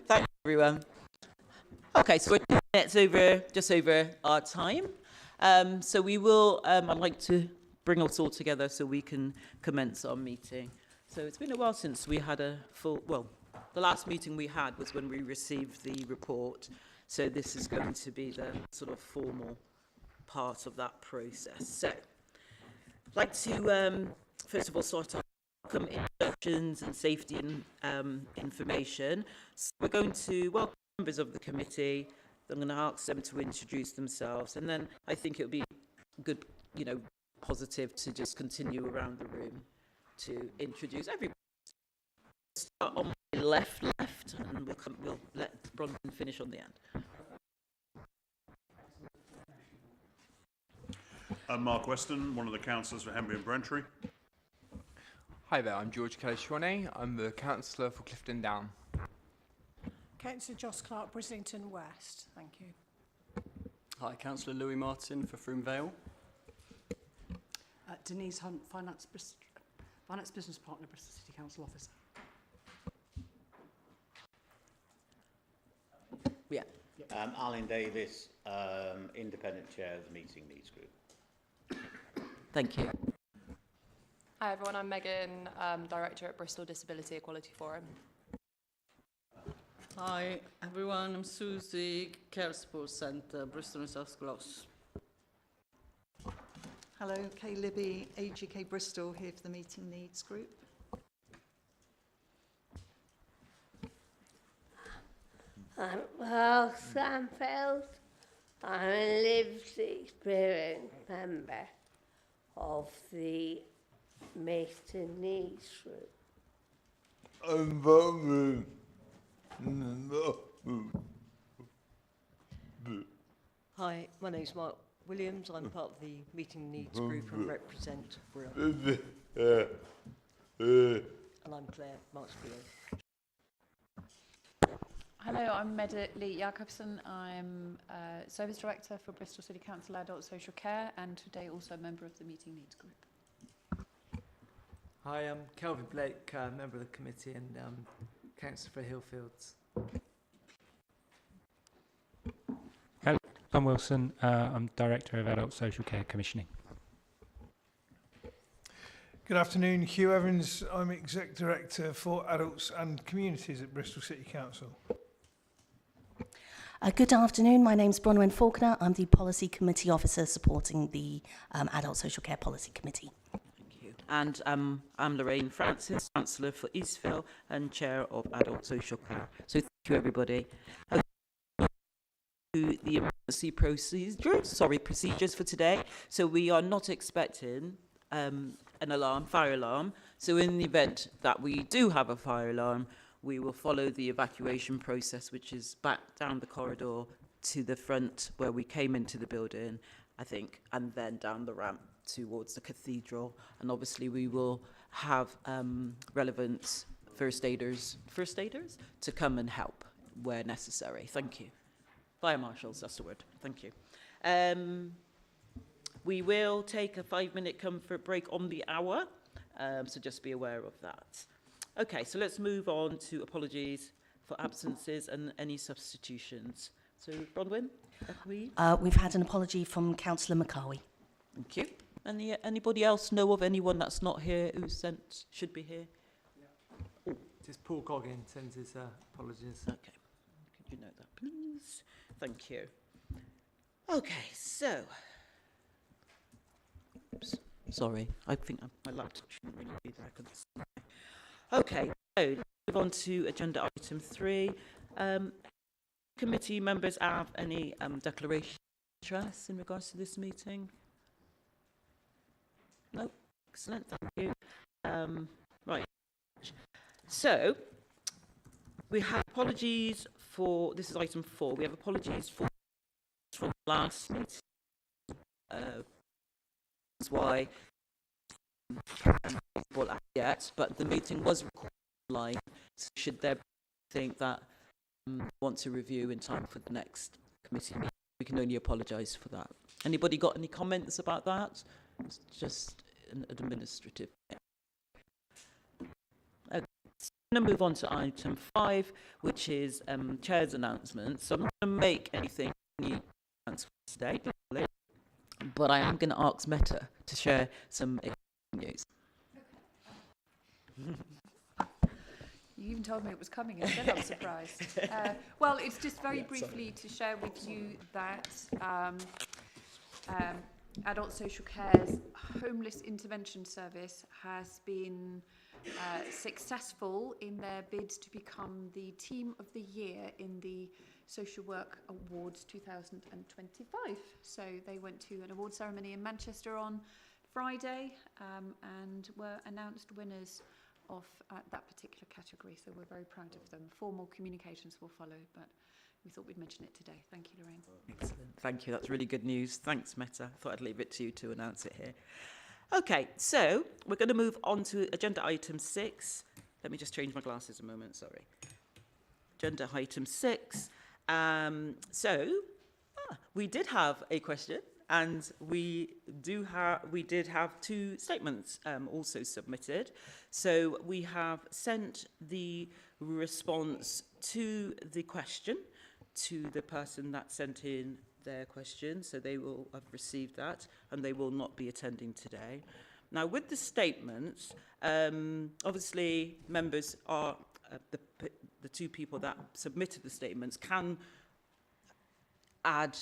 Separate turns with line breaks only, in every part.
Thanks, everyone. Okay, so we're 10 minutes over, just over our time. So we will, I'd like to bring us all together so we can commence our meeting. So it's been a while since we had a full, well, the last meeting we had was when we received the report. So this is going to be the sort of formal part of that process. So I'd like to, first of all, sort of welcome introductions and safety and information. So we're going to welcome members of the committee. I'm going to ask them to introduce themselves, and then I think it would be good, positive to just continue around the room to introduce everybody. Start on my left, and we'll let Bronwyn finish on the end.
I'm Mark Weston, one of the councillors for Henbury and Brentry.
Hi there, I'm George Kelly-Shroney. I'm the councillor for Clifton Down.
Councillor Joss Clark, Brislington West. Thank you.
Hi, Councillor Louis Martin for Froome Vale.
Denise Hunt, Finance Business Partner, Bristol City Council Officer.
Yeah.
Alan Davis, Independent Chair of the Meeting Needs Group.
Thank you.
Hi everyone, I'm Megan, Director at Bristol Disability Equality Forum.
Hi everyone, I'm Susie, Care Sports Centre, Bristol and South Gloss.
Hello, Kay Libby, AGK Bristol, here for the Meeting Needs Group.
I'm Paul Sanfeld. I'm a lived experience member of the Meeting Needs Group.
Hi, my name's Mark Williams. I'm part of the Meeting Needs Group and represent Brill. And I'm Claire Marksfield.
Hello, I'm Meda Lee Jacobson. I'm Service Director for Bristol City Council Adult Social Care and today also a member of the Meeting Needs Group.
Hi, I'm Kelvin Blake, member of the committee and councillor for Hillfields.
Hello, I'm Wilson. I'm Director of Adult Social Care Commissioning.
Good afternoon, Hugh Evans. I'm Exec Director for Adults and Communities at Bristol City Council.
Good afternoon, my name's Bronwyn Faulkner. I'm the Policy Committee Officer supporting the Adult Social Care Policy Committee.
Thank you. And I'm Lorraine Francis, Councillor for Eastville and Chair of Adult Social Care. So thank you, everybody. To the emergency procedures for today. So we are not expecting an alarm, fire alarm. So in the event that we do have a fire alarm, we will follow the evacuation process, which is back down the corridor to the front where we came into the building, I think, and then down the ramp towards the cathedral. And obviously we will have relevant first aiders to come and help where necessary. Thank you. Fire marshals, that's the word. Thank you. We will take a 5-minute comfort break on the hour, so just be aware of that. Okay, so let's move on to apologies for absences and any substitutions. So, Bronwyn,
we've had an apology from Councillor McCarwey.
Thank you. Anybody else know of anyone that's not here who should be here?
Yeah. Oh. Just Paul Goggin sends his apologies.
Okay, could you note that, please? Thank you. Okay, so. Oops, sorry, I think my laptop shouldn't really be there. I couldn't see. Okay, so move on to agenda item 3. Committee members have any declaration of interest in regards to this meeting? No? Excellent, thank you. Right. So, we have apologies for, this is item 4, we have apologies for from last meeting. That's why yet, but the meeting was recorded live. So should there be anything that want to review in time for the next committee meeting, we can only apologise for that. Anybody got any comments about that? It's just an administrative. Okay. going to move on to item 5, which is chair's announcements. So I'm not going to make anything new announcements today, but I am going to ask Meta to share some news.
You even told me it was coming, and then I'm surprised. Well, it's just very briefly to share with you that Adult Social Care's Homeless Intervention Service has been successful in their bid to become the Team of the Year in the Social Work Awards 2025. So they went to an award ceremony in Manchester on Friday and were announced winners of that particular category. So we're very proud of them. Formal communications will follow, but we thought we'd mention it today. Thank you, Lorraine.
Excellent. Thank you. That's really good news. Thanks, Meta. Thought I'd leave it to you to announce it here. Okay, so we're going to move on to agenda item 6. Let me just change my glasses a moment, sorry. Agenda item 6. We did have a question, and we did have 2 statements also submitted. So we have sent the response to the question to the person that sent in their question, so they will have received that, and they will not be attending today. Now, with the statements, obviously members are the 2 people that submitted the statements can add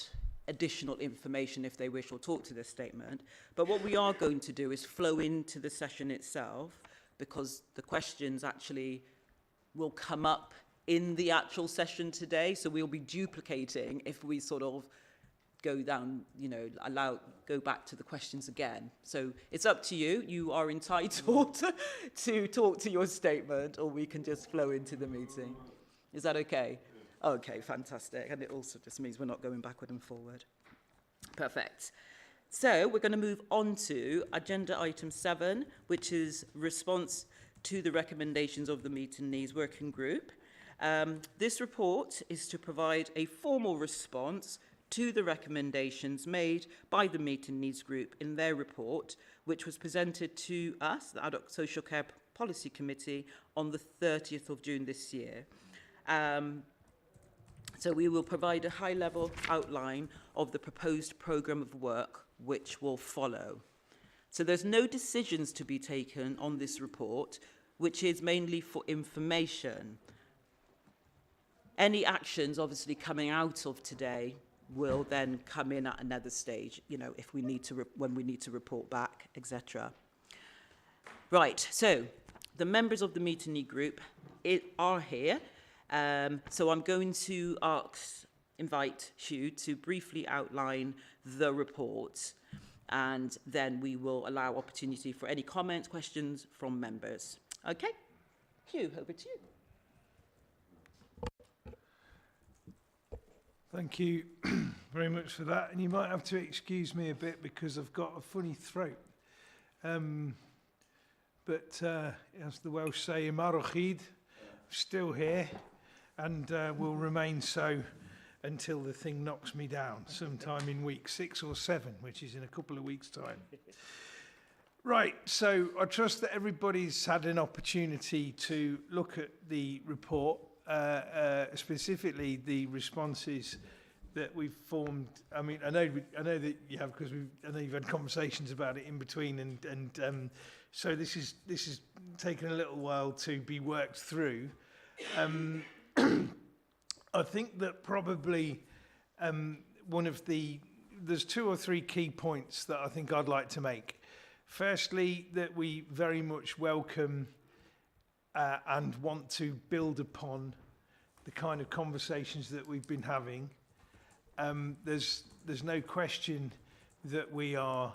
additional information if they wish or talk to this statement. But what we are going to do is flow into the session itself, because the questions actually will come up in the actual session today. So we'll be duplicating if we sort of go down, go back to the questions again. So it's up to you. You are entitled to talk to your statement, or we can just flow into the meeting. Is that okay? Okay, fantastic. And it also just means we're not going backward and forward. Perfect. So we're going to move on to agenda item 7, which is response to the recommendations of the Meeting Needs Working Group. This report is to provide a formal response to the recommendations made by the Meeting Needs Group in their report, which was presented to us, the Adult Social Care Policy Committee, on the 30th of June this year. So we will provide a high-level outline of the proposed programme of work which will follow. So there's no decisions to be taken on this report, which is mainly for information. Any actions obviously coming out of today will then come in at another stage, if we need to, when we need to report back, etc. Right, so the members of the Meeting Need Group are here. So I'm going to invite Hugh to briefly outline the report, and then we will allow opportunity for any comments, questions from members. Okay, Hugh, over to you.
Thank you very much for that. And you might have to excuse me a bit because I've got a funny throat. But as the Welsh say, Ymarochid, still here, and will remain so until the thing knocks me down sometime in week 6 or 7, which is in a couple of weeks' time. Right, so I trust that everybody's had an opportunity to look at the report, specifically the responses that we've formed. I mean, I know that you have, because I know you've had conversations about it in between, and so this is taken a little while to be worked through. I think that probably there's 2 or 3 key points that I think I'd like to make. Firstly, that we very much welcome and want to build upon the kind of conversations that we've been having. There's no question that we are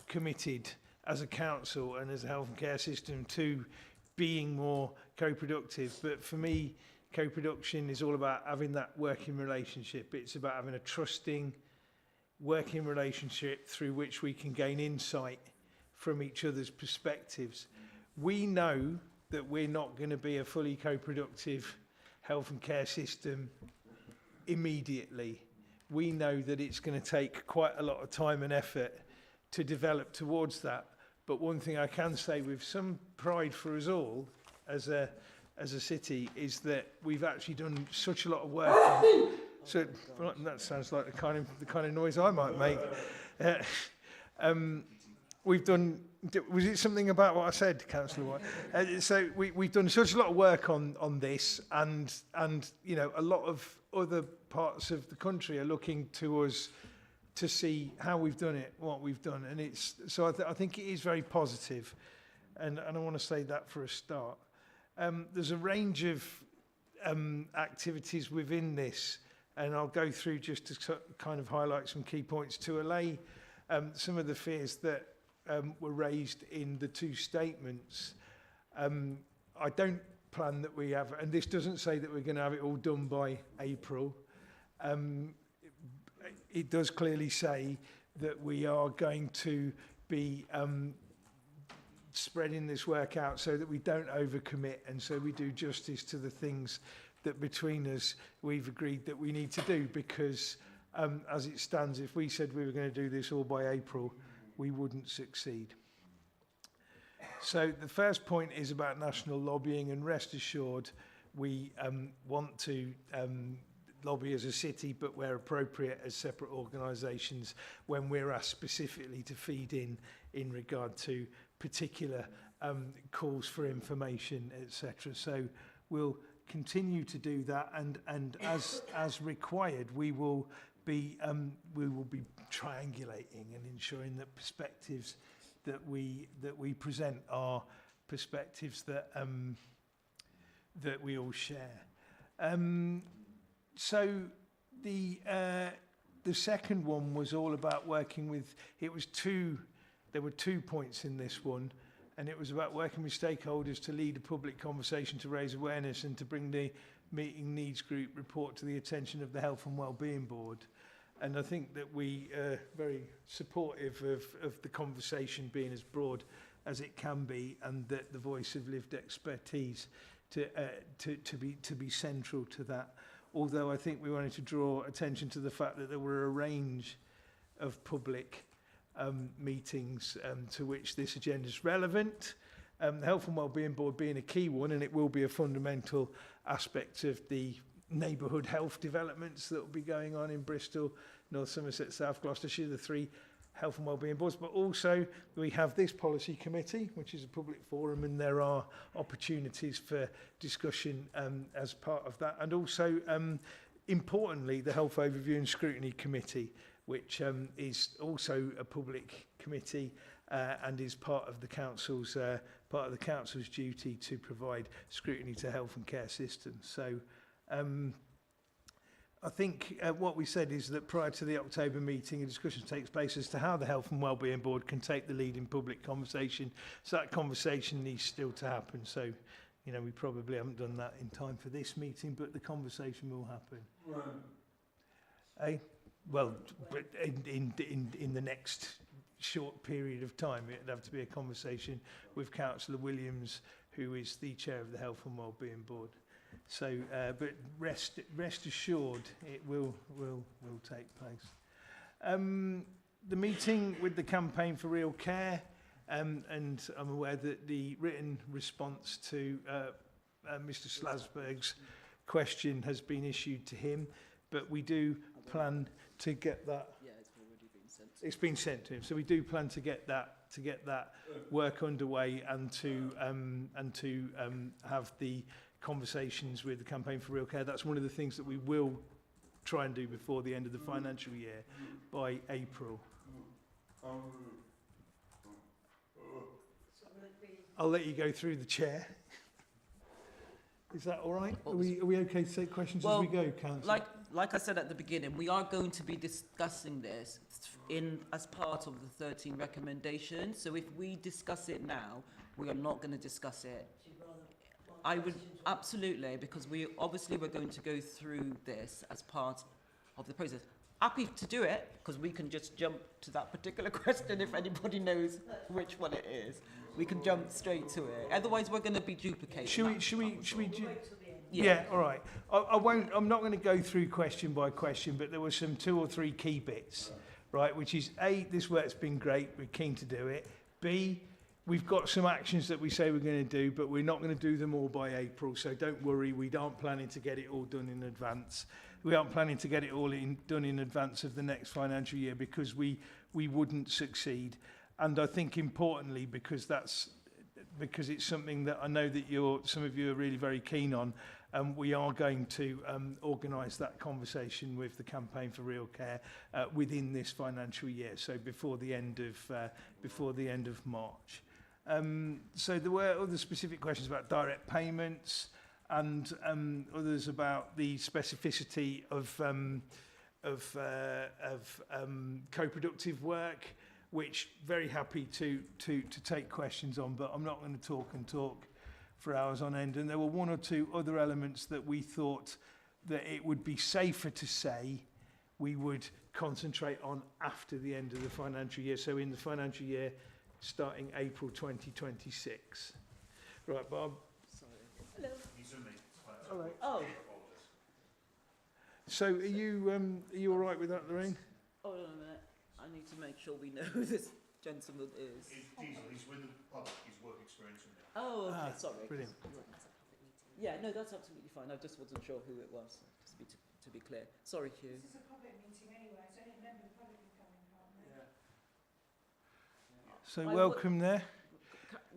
committed as a council and as a health and care system to being more co-productive. But for me, co-production is all about having that working relationship. It's about having a trusting working relationship through which we can gain insight from each other's perspectives. We know that we're not going to be a fully co-productive health and care system immediately. We know that it's going to take quite a lot of time and effort to develop towards that. But one thing I can say with some pride for us all as a as a city is that we've actually done such a lot of work on, so well, that sounds like the kind of noise I might make. We've done, was it something about what I said, Councillor White? So we've done such a lot of work on this, and you know, a lot of other parts of the country are looking to us to see how we've done it, what we've done, and it's so I think it is very positive, and I want to say that for a start. There's a range of activities within this, and I'll go through just to kind of highlight some key points to allay some of the fears that were raised in the two statements. I don't plan that we have, and this doesn't say that we're going to have it all done by April. It does clearly say that we are going to be spreading this work out so that we don't overcommit, and so we do justice to the things that between us we've agreed that we need to do, because as it stands, if we said we were going to do this all by April, we wouldn't succeed. So the first point is about national lobbying, and rest assured we want to lobby as a city, but where appropriate as separate organisations when we're asked specifically to feed in regard to particular calls for information, etc. So we'll continue to do that, and as required, we will be triangulating and ensuring that perspectives that we present are perspectives that that we all share. So the second one was all about working with. There were 2 points in this one, and it was about working with stakeholders to lead a public conversation, to raise awareness, and to bring the meeting needs group report to the attention of the Health and Wellbeing Board. And I think that we are very supportive of the conversation being as broad as it can be, and that the voice of lived expertise to be central to that. Although I think we wanted to draw attention to the fact that there were a range of public meetings to which this agenda is relevant. The Health and Wellbeing Board being a key one, and it will be a fundamental aspect of the neighbourhood health developments that will be going on in Bristol, North Somerset, South Gloucestershire, the 3 Health and Wellbeing Boards. But also we have this policy committee, which is a public forum, and there are opportunities for discussion as part of that. And also, importantly, the Health Overview and Scrutiny Committee, which is also a public committee and is part of the council's duty to provide scrutiny to health and care systems. So I think what we said is that prior to the October meeting, a discussion takes place as to how the Health and Wellbeing Board can take the lead in public conversation. So that conversation needs still to happen. So, you know, we probably haven't done that in time for this meeting, but the conversation will happen. Right. Well, but in the next short period of time, it'd have to be a conversation with Councillor Williams, who is the chair of the Health and Wellbeing Board. So, but rest assured, it will take place. The meeting with the Campaign for Real Care, and I'm aware that the written response to Mr. Slasberg's question has been issued to him, but we do plan to get that.
Yeah, it's already been sent.
It's been sent to him, so we do plan to get that work underway, and to have the conversations with the Campaign for Real Care. That's one of the things that we will try and do before the end of the financial year, by April. I'll let you go through the chair. Is that all right? Are we okay to take questions as we go, Councillor?
Like I said at the beginning, we are going to be discussing this as part of the 13 recommendations. So if we discuss it now, we are not going to discuss it. I would absolutely, because we're going to go through this as part of the process. Happy to do it, because we can just jump to that particular question if anybody knows which one it is. We can jump straight to it. Otherwise, we're going to be duplicating.
Should we? Yeah, all right. I'm not going to go through question by question, but there were some 2 or 3 key bits, right? Which is A, this work's been great. We're keen to do it. B, we've got some actions that we say we're going to do, but we're not going to do them all by April. So don't worry, we aren't planning to get it all done in advance. We aren't planning to get it all done in advance of the next financial year because we wouldn't succeed. And I think importantly, because it's something that I know that some of you are really very keen on, we are going to organise that conversation with the Campaign for Real Care within this financial year, so before the end of March. So there were other specific questions about direct payments and others about the specificity of co-productive work, which very happy to take questions on, but I'm not going to talk for hours on end. And there were one or two other elements that we thought that it would be safer to say we would concentrate on after the end of the financial year. So in the financial year starting April 2026. Right, Bob.
Sorry. Hello.
All right.
Oh.
So are you all right with that, Lorraine?
Hold on a minute. I need to make sure we know who this gentleman is.
He's with the public. He's work experience in there.
Oh, okay, sorry.
Brilliant.
Yeah, no, that's absolutely fine. I just wasn't sure who it was, just to be clear. Sorry, Hugh.
This is a public meeting anyway, so any member of the public can come in, can't they?
So welcome there.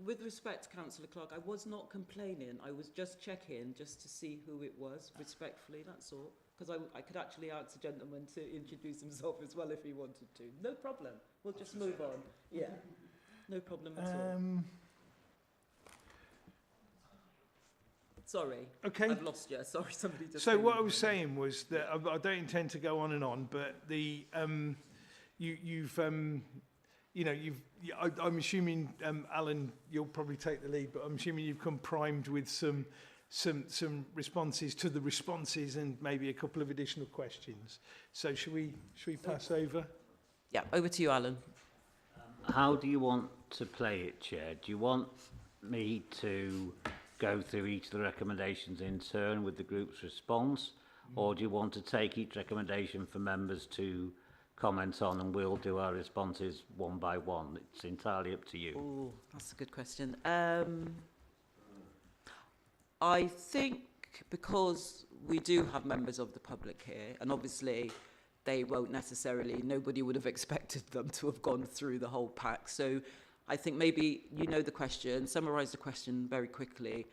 With respect, Councillor Clark, I was not complaining. I was just checking just to see who it was, respectfully, that's all. Because I could actually ask the gentleman to introduce himself as well if he wanted to. No problem. We'll just move on. Yeah. No problem at all. Sorry.
Okay.
I've lost you. Sorry, somebody just...
So what I was saying was that I don't intend to go on and on, but I'm assuming, Alan, you'll probably take the lead, but I'm assuming you've come primed with some responses to the responses and maybe a couple of additional questions. So should we pass over?
Yeah, over to you, Alan.
How do you want to play it, Chair? Do you want me to go through each of the recommendations in turn with the group's response, or do you want to take each recommendation for members to comment on and we'll do our responses one by one? It's entirely up to you.
Oh, that's a good question. I think because we do have members of the public here, and obviously they won't necessarily, nobody would have expected them to have gone through the whole pack. So I think maybe you know the question, summarise the question very quickly,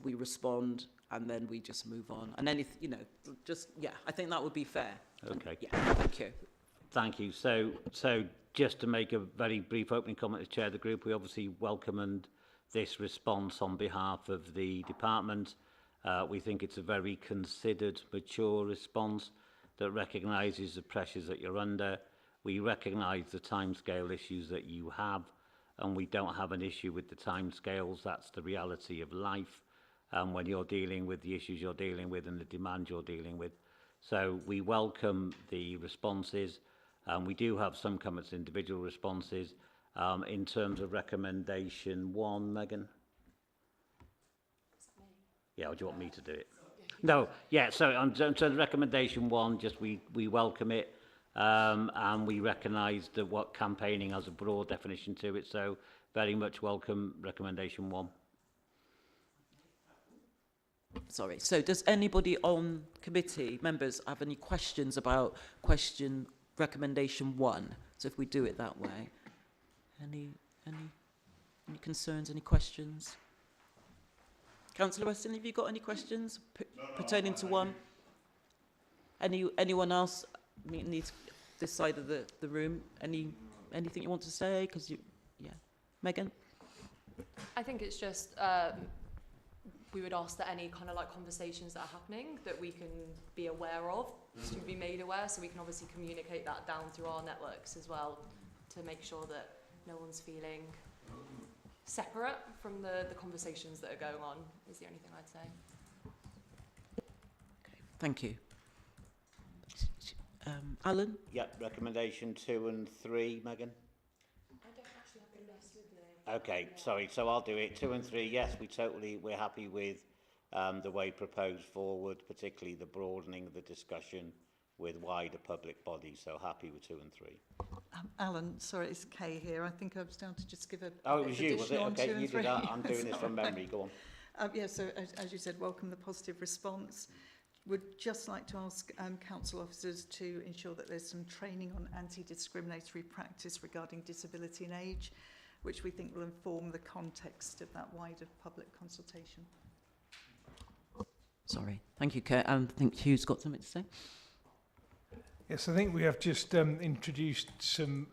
we respond, and then we just move on. And anything, I think that would be fair.
Okay.
Yeah, thank you.
Thank you. So just to make a very brief opening comment as Chair of the group, we obviously welcome this response on behalf of the department. We think it's a very considered, mature response that recognises the pressures that you're under. We recognise the timescale issues that you have, and we don't have an issue with the timescales. That's the reality of life when you're dealing with the issues you're dealing with and the demand you're dealing with. So we welcome the responses. We do have some comments, individual responses. In terms of recommendation 1, Megan? Yeah, or do you want me to do it? No, yeah, so on terms of recommendation 1, just we welcome it, and we recognise that what campaigning has a broad definition to it, so very much welcome recommendation 1.
Sorry, so does anybody on committee, members, have any questions about recommendation 1? So if we do it that way. Any concerns, any questions? Councillor Weston, have you got any questions pertaining to 1? Anyone else needs this side of the room? Anything you want to say? Because Megan?
I think it's just we would ask that any kind of like conversations that are happening that we can be aware of to be made aware, so we can obviously communicate that down through our networks as well to make sure that no one's feeling separate from the conversations that are going on, is the only thing I'd say.
Okay, thank you. Alan?
Yep, recommendation 2 and 3, Megan?
I don't actually have the list with me.
Okay, sorry, so I'll do it. 2 and 3, yes, we're happy with the way proposed forward, particularly the broadening of the discussion with wider public bodies. So happy with 2 and 3.
Alan, sorry, it's Kay here. I think I was down to just give a
Oh, it
bit
was
of
you, was it?
addition on
Okay,
2 and
you
3.
did that. I'm doing this from
Sorry.
memory. Go on.
Yeah, so as you said, welcome the positive response. Would just like to ask council officers to ensure that there's some training on anti-discriminatory practice regarding disability and age, which we think will inform the context of that wider public consultation.
Sorry. Thank you, Kate. I think Hugh's got something to say.
Yes, I think we have just introduced some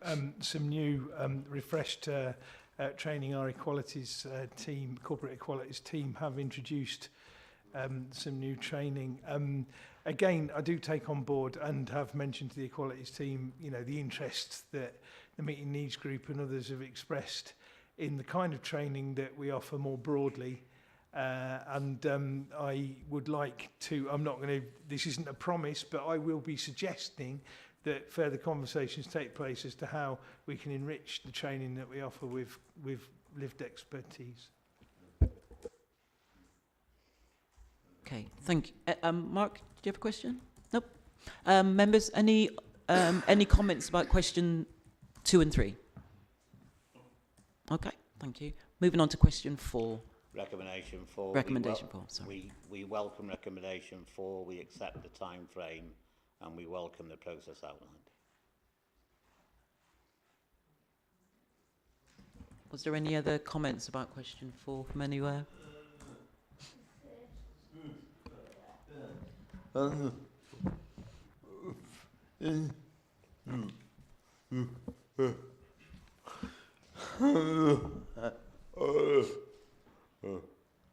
new refreshed training. Our equalities team, corporate equalities team, have introduced some new training. Again, I do take on board and have mentioned to the equalities team, you know, the interest that the Meeting Needs Group and others have expressed in the kind of training that we offer more broadly. And I would like to, I'm not going to, this isn't a promise, but I will be suggesting that further conversations take place as to how we can enrich the training that we offer with lived expertise.
Okay, thank you. Mark, do you have a question? Nope. Members, any comments about question 2 and 3? Okay, thank you. Moving on to question 4.
Recommendation 4.
Recommendation 4, sorry.
We welcome recommendation 4. We accept the time frame and we welcome the process outlined.
Was there any other comments about question 4 from anywhere?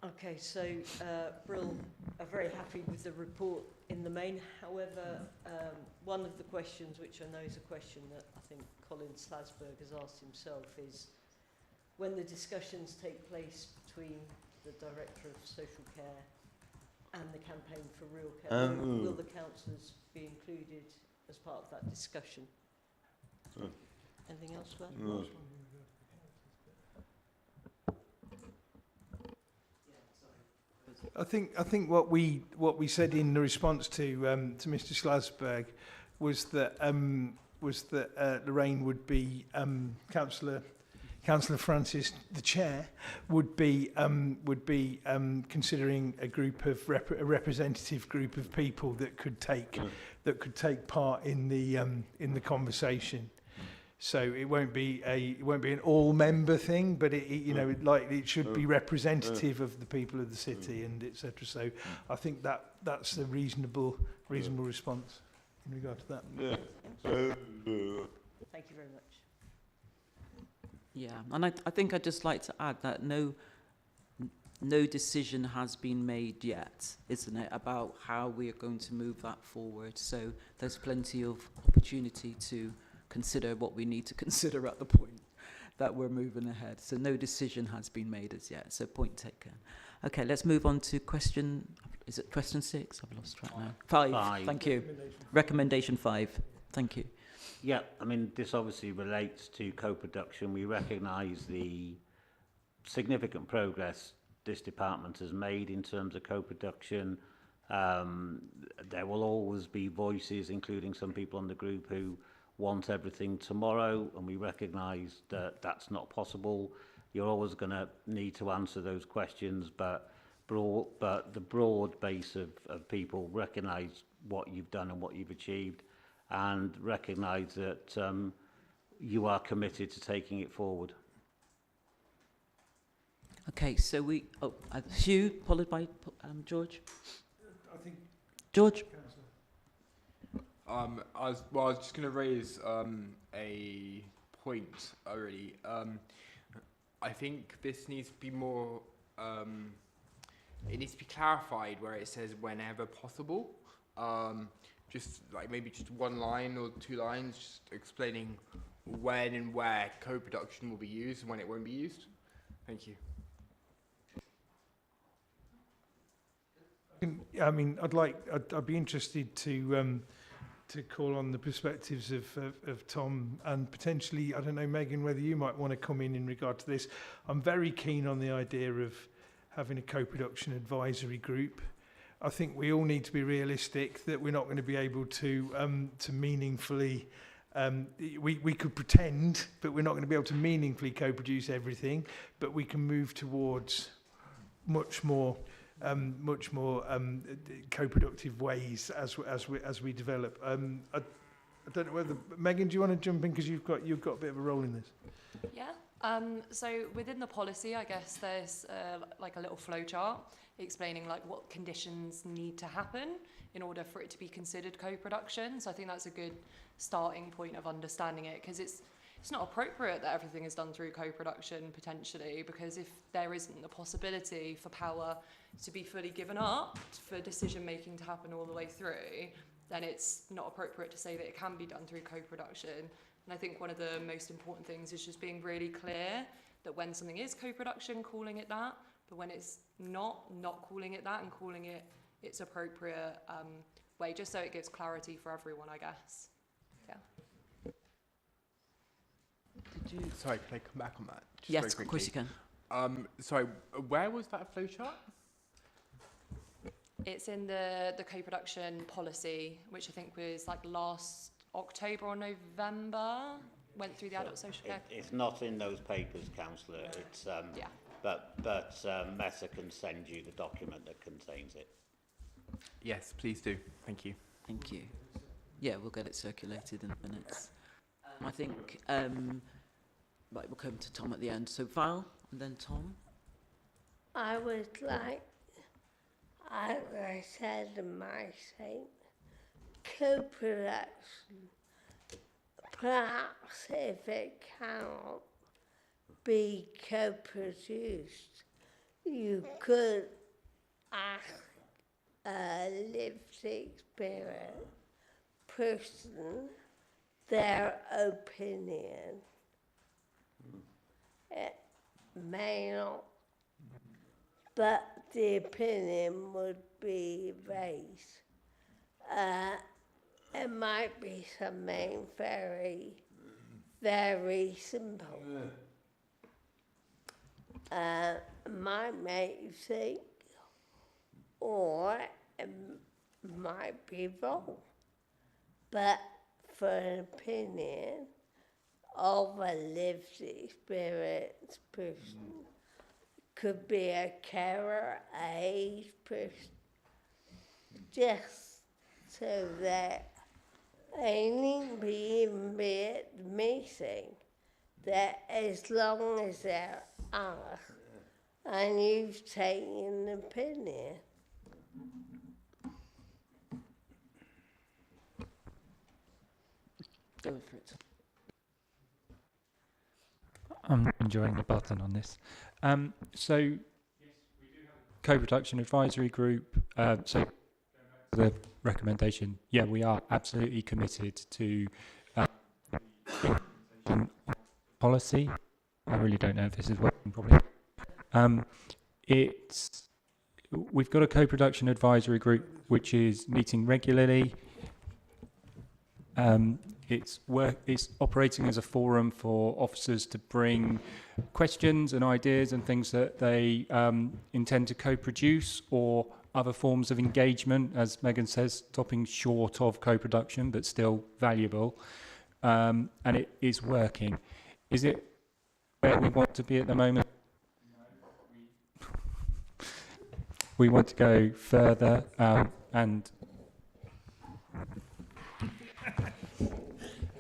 Okay, so Brill are very happy with the report in the main. However, one of the questions, which I know is a question that I think Colin Slasberg has asked himself, is when the discussions take place between the Director of Social Care and the Campaign for Real Care, will the councillors be included as part of that discussion? Anything else to add?
I think what we said in the response to Mr. Slasberg was that Lorraine would be Councillor Francis, the chair, would be considering a group of a representative group of people that could take part in the conversation. So it won't be an all-member thing, but it should be representative of the people of the city and etc. So I think that's a reasonable response in regard to that.
Thank you very much.
Yeah, and I think I'd just like to add that no decision has been made yet, isn't it, about how we are going to move that forward. So there's plenty of opportunity to consider what we need to consider at the point that we're moving ahead. So no decision has been made as yet, so point taken. Okay, let's move on to question, is it question 6? I've lost track now. 5, thank you. Recommendation 5, thank you.
Yeah, I mean, this obviously relates to co-production. We recognise the significant progress this department has made in terms of co-production. There will always be voices, including some people on the group, who want everything tomorrow, and we recognise that that's not possible. You're always going to need to answer those questions, but the broad base of people recognise what you've done and what you've achieved, and recognise that you are committed to taking it forward.
Okay, so Hugh, followed by George.
I think
George.
I was just going to raise a point already. I think this needs to be more. It needs to be clarified where it says whenever possible. Just like maybe just one line or 2 lines, just explaining when and where co-production will be used and when it won't be used. Thank you.
I mean, I'd be interested to call on the perspectives of Tom and potentially, I don't know, Megan, whether you might want to come in regard to this. I'm very keen on the idea of having a co-production advisory group. I think we all need to be realistic that we're not going to be able to meaningfully. We could pretend, but we're not going to be able to meaningfully co-produce everything. But we can move towards much more co-productive ways as we develop. I don't know whether Megan, do you want to jump in because you've got a bit of a role in this?
Yeah. So within the policy, I guess there's like a little flow chart explaining like what conditions need to happen in order for it to be considered co-production. So I think that's a good starting point of understanding it, because it's not appropriate that everything is done through co-production potentially, because if there isn't the possibility for power to be fully given up, for decision making to happen all the way through, then it's not appropriate to say that it can be done through co-production. And I think one of the most important things is just being really clear that when something is co-production, calling it that, but when it's not calling it that and calling it its appropriate way, just so it gives clarity for everyone, I guess. Yeah.
Sorry, can I come back on that? Just
Yes,
very
of
quickly?
course you can.
Sorry, where was that flowchart?
It's in the co-production policy, which I think was like last October or November, went through the adult social care.
It's not in those papers, Councillor. It's
yeah.
But Meta can send you the document that contains it.
Yes, please do. Thank you.
Thank you. Yeah, we'll get it circulated in the minutes. I think, right, we'll come to Tom at the end. So Val, and then Tom.
I would like, as I said in my statement, co-production. Perhaps if it cannot be co-produced, you could ask a lived experience person their opinion. It may not, but the opinion would be raised. It might be something very, very simple. Might make you think, or it might be wrong. But for an opinion of a lived experience person, could be a carer, age person, just so that they need to be at the meeting, that as long as they're asked and you've taken an opinion.
Go for it.
I'm enjoying the button on this. So, yes, we do have a co-production advisory group. So, the recommendation, yeah, we are absolutely committed to policy. I really don't know if this is working properly. We've got a co-production advisory group which is meeting regularly. It's operating as a forum for officers to bring questions and ideas and things that they intend to co-produce, or other forms of engagement, as Megan says, stopping short of co-production but still valuable. And it is working. Is it where we want to be at the moment? We want to go further and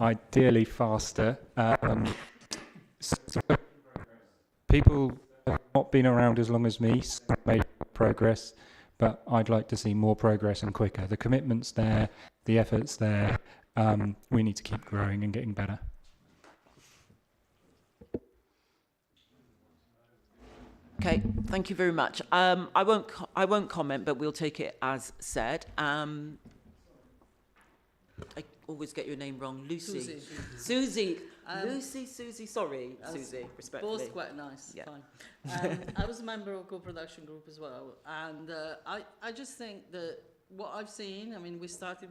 ideally faster. So people have not been around as long as me, so made progress, but I'd like to see more progress and quicker. The commitment's there, the effort's there. We need to keep growing and getting better.
Okay, thank you very much. I won't comment, but we'll take it as said. I always get your name wrong, Lucy. Susie. Susie. Sorry, Susie. Respectfully.
Both quite nice.
Yeah.
Fine. I was a member of co-production group as well, and I just think that what I've seen. I mean, we started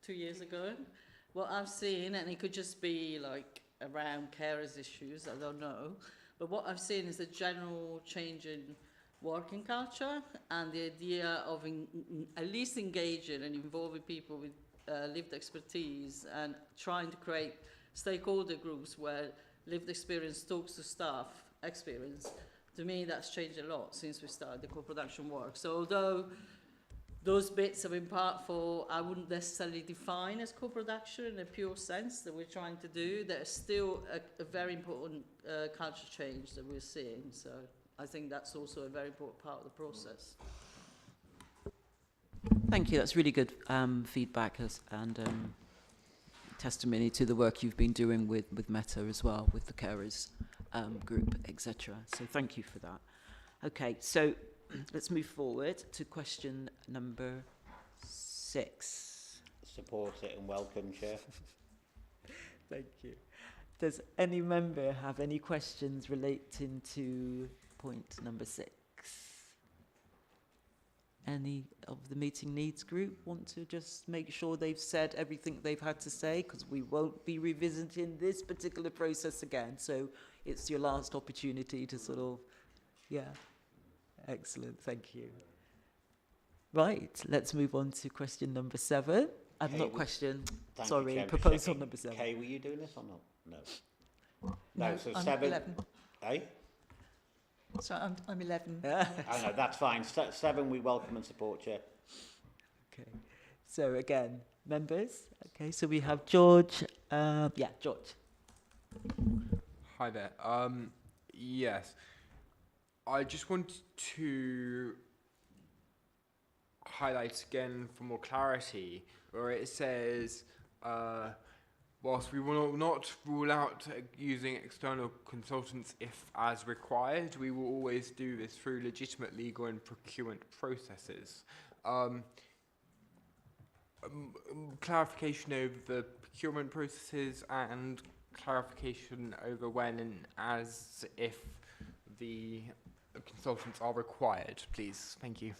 2 years ago. What I've seen, and it could just be like around carers issues. I don't know. But what I've seen is a general change in working culture and the idea of at least engaging and involving people with lived expertise and trying to create stakeholder groups where lived experience talks to staff experience. To me, that's changed a lot since we started the co-production work. So although those bits have been part for, I wouldn't necessarily define as co-production in a pure sense that we're trying to do, there's still a very important culture change that we're seeing. So I think that's also a very important part of the process.
Thank you. That's really good feedback and testimony to the work you've been doing with Meta as well, with the carers group, etc. So thank you for that. Okay, so let's move forward to question number 6.
Support it and welcome, Chair.
Thank you. Does any member have any questions relating to point number 6? Any of the meeting needs group want to just make sure they've said everything they've had to say, because we won't be revisiting this particular process again. So it's your last opportunity to sort of, yeah. Excellent, thank you. Right, let's move on to question number 7. Not question, sorry, proposal number 7.
Kay, were you doing this or not? No.
No,
So
I'm
7.
11.
Eh?
So I'm 11.
I know, that's fine. 7, we welcome and support, Chair.
Okay, so again, members. Okay, so we have George. George.
Hi there. Yes. I just want to highlight again for more clarity where it says, whilst we will not rule out using external consultants if as required, we will always do this through legitimate legal and procurement processes. Clarification over the procurement processes and clarification over when and as if the consultants are required, please. Thank you.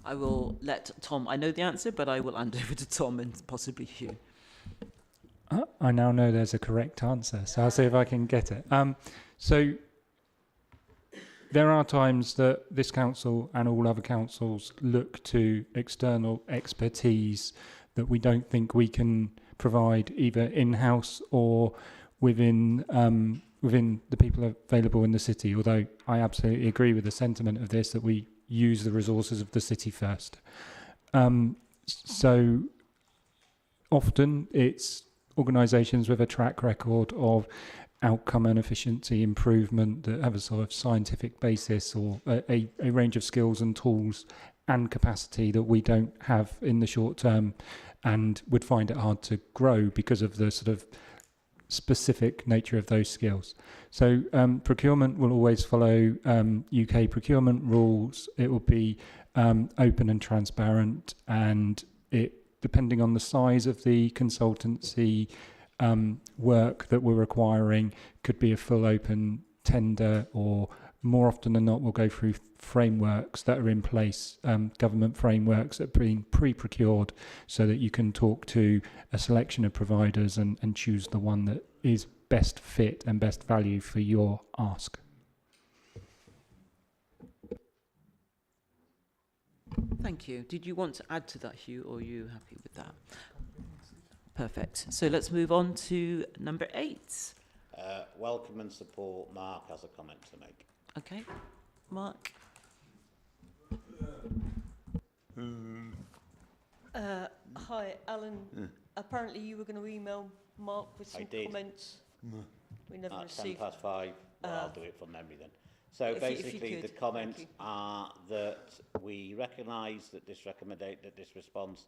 I will let Tom, I know the answer, but I will hand over to Tom and possibly Hugh.
I now know there's a correct answer, so I'll see if I can get it. So there are times that this council and all other councils look to external expertise that we don't think we can provide either in-house or within the people available in the city, although I absolutely agree with the sentiment of this, that we use the resources of the city first. So often it's organisations with a track record of outcome and efficiency improvement that have a sort of scientific basis or a range of skills and tools and capacity that we don't have in the short term and would find it hard to grow because of the sort of specific nature of those skills. So procurement will always follow UK procurement rules. It will be open and transparent, and it, depending on the size of the consultancy work that we're requiring, could be a full open tender, or more often than not we'll go through frameworks that are in place, government frameworks that are being pre-procured so that you can talk to a selection of providers and choose the one that is best fit and best value for your ask.
Thank you. Did you want to add to that, Hugh, or are you happy with that? Perfect. So let's move on to number 8.
Welcome and support. Mark has a comment to make.
Okay. Mark.
Hi, Alan. Apparently you were going to email Mark with some comments. We never received.
5:10. Well, I'll do it from memory then. So basically, the comments are that we recognise that this response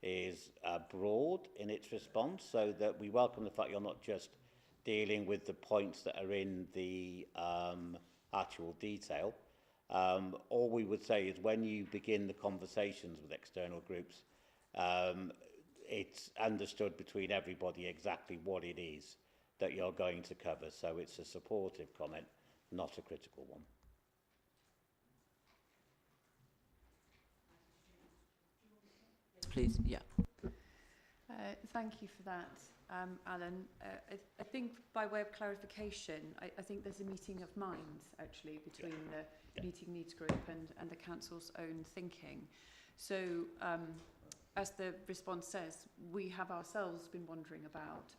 is broad in its response, so that we welcome the fact you're not just dealing with the points that are in the actual detail. All we would say is when you begin the conversations with external groups, it's understood between everybody exactly what it is that you're going to cover. So it's a supportive comment, not a critical one.
Please, yeah.
Thank you for that. Alan. I think by way of clarification, I think there's a meeting of minds actually between the meeting needs group and the council's own thinking. So as the response says, we have ourselves been wondering about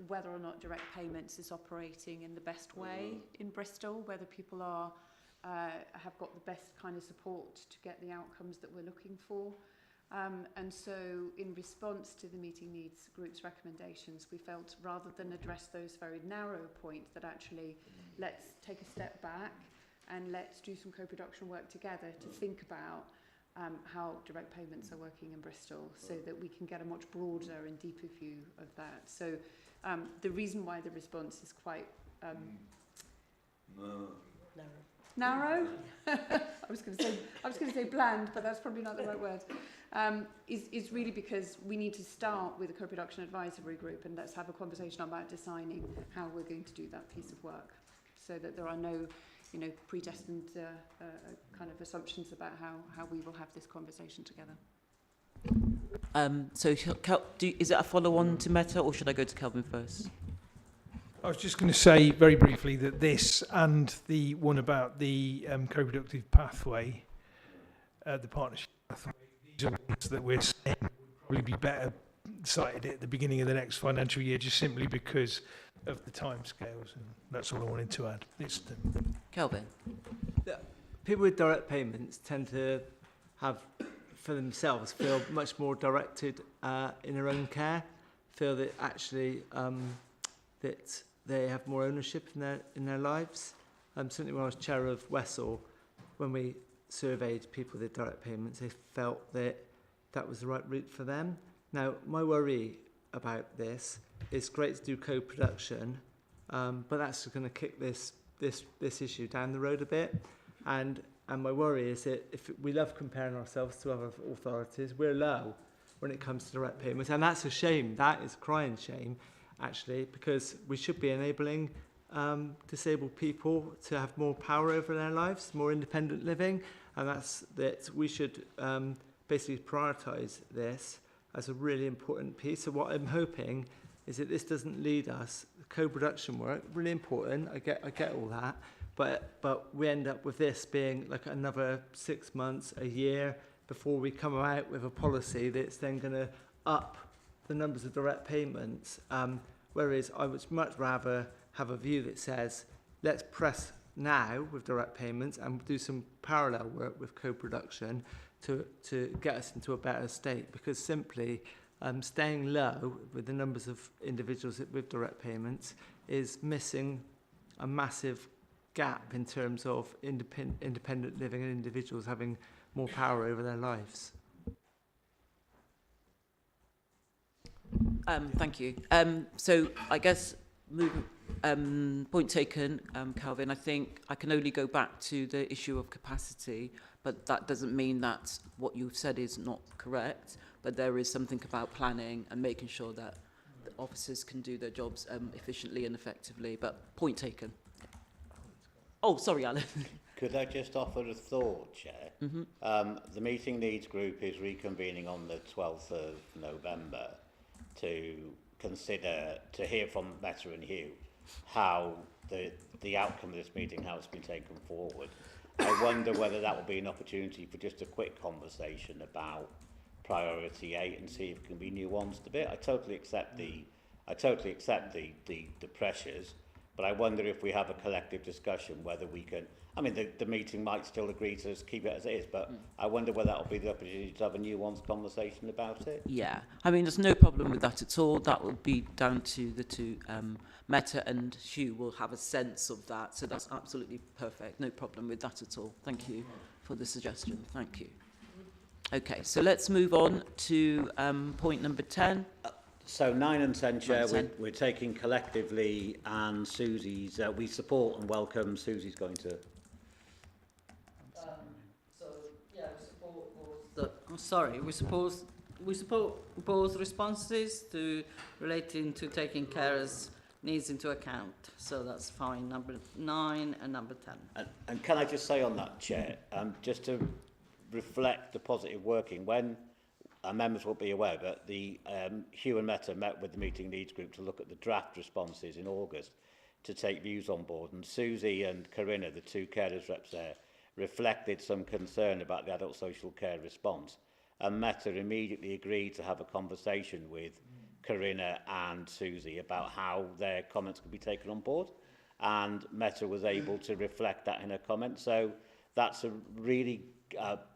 whether or not direct payments is operating in the best way in Bristol, whether people are have got the best kind of support to get the outcomes that we're looking for. And so in response to the meeting needs group's recommendations, we felt rather than address those very narrow points, that actually let's take a step back and let's do some co-production work together to think about how direct payments are working in Bristol, so that we can get a much broader and deeper view of that. So the reason why the response is quite narrow. I was going to say bland, but that's probably not the right word. Is really because we need to start with a co-production advisory group, and let's have a conversation about designing how we're going to do that piece of work, so that there are no, predestined kind of assumptions about how we will have this conversation together.
So is it a follow-on to Meta, or should I go to Kelvin first?
I was just going to say very briefly that this and the one about the co-productive pathway, the partnership pathway, these are ones that we're saying would probably be better cited at the beginning of the next financial year, just simply because of the timescales, and that's all I wanted to add.
Kelvin.
People with direct payments tend to have, for themselves, feel much more directed in their own care, feel that actually that they have more ownership in their lives. Certainly when I was chair of Wessel, when we surveyed people with direct payments, they felt that that was the right route for them. Now, my worry about this is great to do co-production, but that's going to kick this issue down the road a bit. And my worry is that if we love comparing ourselves to other authorities, we're low when it comes to direct payments, and that's a shame. That is a crying shame, actually, because we should be enabling disabled people to have more power over their lives, more independent living, and that we should basically prioritise this as a really important piece. So what I'm hoping is that this doesn't lead us, co-production work, really important, I get all that, but we end up with this being like another 6 months, a year, before we come out with a policy that's then going to up the numbers of direct payments. Whereas I would much rather have a view that says, let's press now with direct payments and do some parallel work with co-production to get us into a better state, because simply staying low with the numbers of individuals with direct payments is missing a massive gap in terms of independent living and individuals having more power over their lives.
Thank you. So I guess point taken, Calvin. I think I can only go back to the issue of capacity, but that doesn't mean that what you've said is not correct. But there is something about planning and making sure that the officers can do their jobs efficiently and effectively. But point taken. Oh, sorry, Alan.
Could I just offer a thought, Chair?
Mm-hmm.
The meeting needs group is reconvening on the 12th of November to consider, to hear from Meta and Hugh how the outcome of this meeting, how it's been taken forward. I wonder whether that will be an opportunity for just a quick conversation about priority 8 and see if it can be nuanced a bit. I totally accept the pressures, but I wonder if we have a collective discussion whether we can. I mean, the meeting might still agree to keep it as it is, but I wonder whether that will be the opportunity to have a nuanced conversation about it.
Yeah, I mean, there's no problem with that at all. That will be down to the two. Meta and Hugh will have a sense of that, so that's absolutely perfect. No problem with that at all. Thank you for the suggestion. Thank you. Okay, so let's move on to point number 10.
So 9 and 10, Chair, we're taking collectively, and Susie's, we support and welcome. Susie's going to...
we support both responses to relating to taking carers' needs into account. So that's fine, number 9 and number 10.
And can I just say on that, Chair, just to reflect the positive working, when members will be aware that the Hugh and Meta met with the meeting needs group to look at the draft responses in August to take views on board. And Susie and Corinna, the two carers reps there, reflected some concern about the adult social care response. And Meta immediately agreed to have a conversation with Corinna and Susie about how their comments could be taken on board. And Meta was able to reflect that in her comments. So that's a really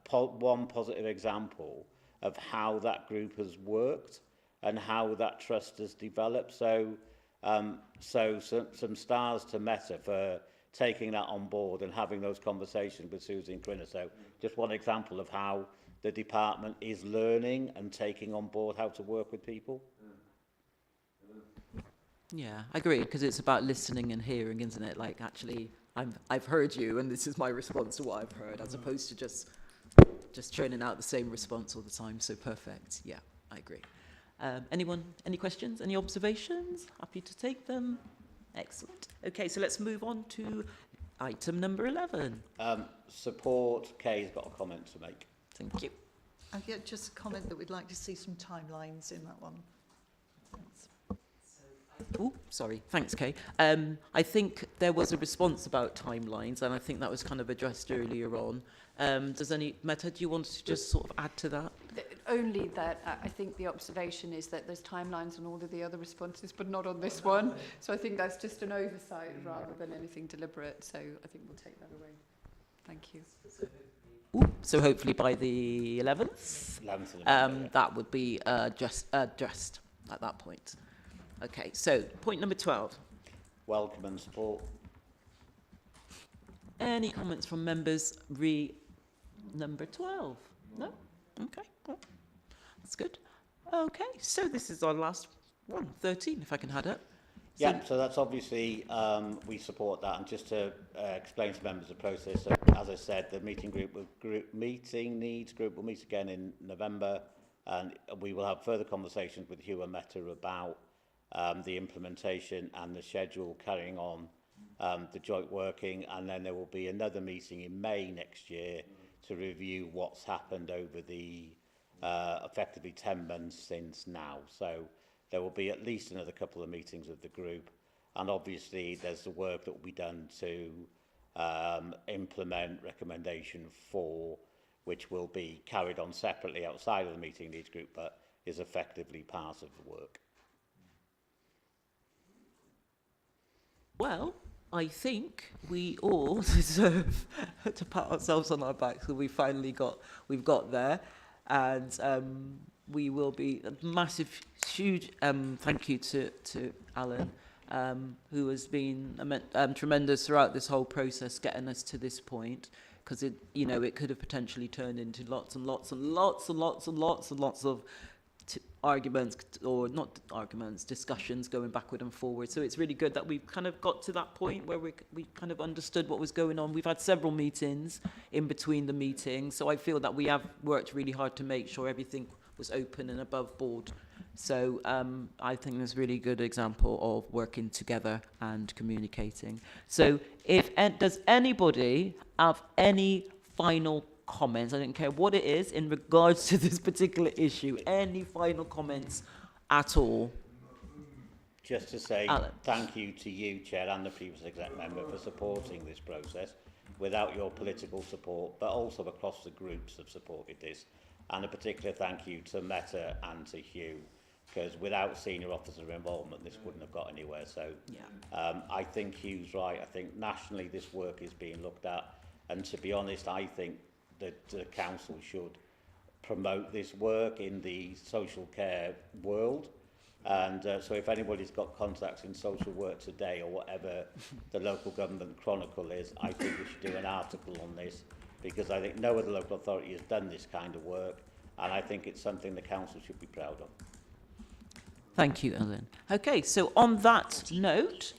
one positive example of how that group has worked and how that trust has developed. So, some stars to Meta for taking that on board and having those conversations with Susie and Corinna. So just one example of how the department is learning and taking on board how to work with people.
Yeah, I agree, because it's about listening and hearing, isn't it? Like, actually, I've heard you, and this is my response to what I've heard, as opposed to just churning out the same response all the time. So perfect. Yeah, I agree. Anyone, any questions, any observations? Happy to take them. Excellent. Okay, so let's move on to item number 11.
Support. Kay's got a comment to make.
Thank you.
Yeah, just a comment that we'd like to see some timelines in that one. Thanks.
Oh, sorry. Thanks, Kay. I think there was a response about timelines, and I think that was kind of addressed earlier on. Meta, do you want to just sort of add to that?
Only that I think the observation is that there's timelines on all of the other responses, but not on this one. So I think that's just an oversight rather than anything deliberate. So I think we'll take that away. Thank you.
Ooh, so hopefully by the 11th,
11th of November,
that would be just addressed at that point. Okay, so point number 12.
Welcome and support.
Any comments from members number 12? No? Okay, well, that's good. Okay, so this is our last one, 13, if I can add it.
Yeah, so that's obviously, we support that. And just to explain to members the process, so as I said, the meeting needs group will meet again in November, and we will have further conversations with Hugh and Meta about the implementation and the schedule carrying on the joint working, and then there will be another meeting in May next year to review what's happened over the effectively 10 months since now. So there will be at least another couple of meetings of the group, and obviously there's the work that will be done to implement recommendation 4, which will be carried on separately outside of the meeting needs group, but is effectively part of the work.
Well, I think we all deserve to pat ourselves on our backs because we've got there, and we will be a massive, huge thank you to Alan, who has been tremendous throughout this whole process, getting us to this point, because it could have potentially turned into lots and lots and lots and lots and lots and lots of arguments, or not arguments, discussions going backward and forward. So it's really good that we've kind of got to that point where we kind of understood what was going on. We've had several meetings in between the meetings, so I feel that we have worked really hard to make sure everything was open and above board. So I think there's a really good example of working together and communicating. So does anybody have any final comments? I don't care what it is in regards to this particular issue. Any final comments at all?
Just to say
Alan.
Thank you to you, Chair, and the previous exec member for supporting this process. Without your political support, but also across the groups have supported this. And a particular thank you to Meta and to Hugh, because without senior officer involvement, this wouldn't have got anywhere. So
yeah.
I think Hugh's right. I think nationally this work is being looked at. And to be honest, I think that the council should promote this work in the social care world. And so if anybody's got contacts in social work today or whatever the local government chronicle is, I think we should do an article on this, because I think no other local authority has done this kind of work, and I think it's something the council should be proud of.
Thank you, Ellen. Okay, so on that note,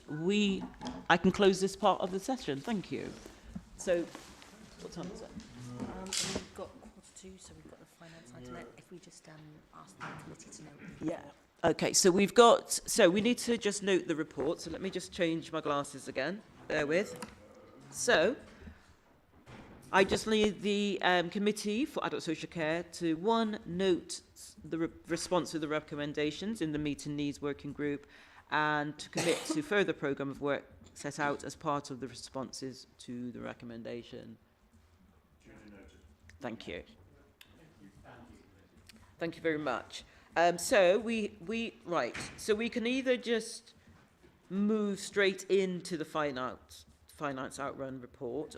I can close this part of the session. Thank you. So, what time is it?
We've got 2:45, so we've got the finance item. If we just ask the committee to note.
Yeah. Okay, so we need to just note the report. So let me just change my glasses again. Bear with. So, I just need the Committee for Adult Social Care to, one, note the response to the recommendations in the Meeting Needs Working Group and to commit to further programme of work set out as part of the responses to the recommendation. Thank you. Thank you very much. So so we can either just move straight into the finance outrun report,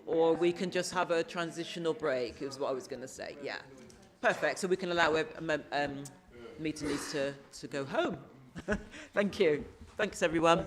or we can just have a transitional break, is what I was going to say. Yeah, perfect. So we can allow meeting needs to go home. Thank you. Thanks, everyone.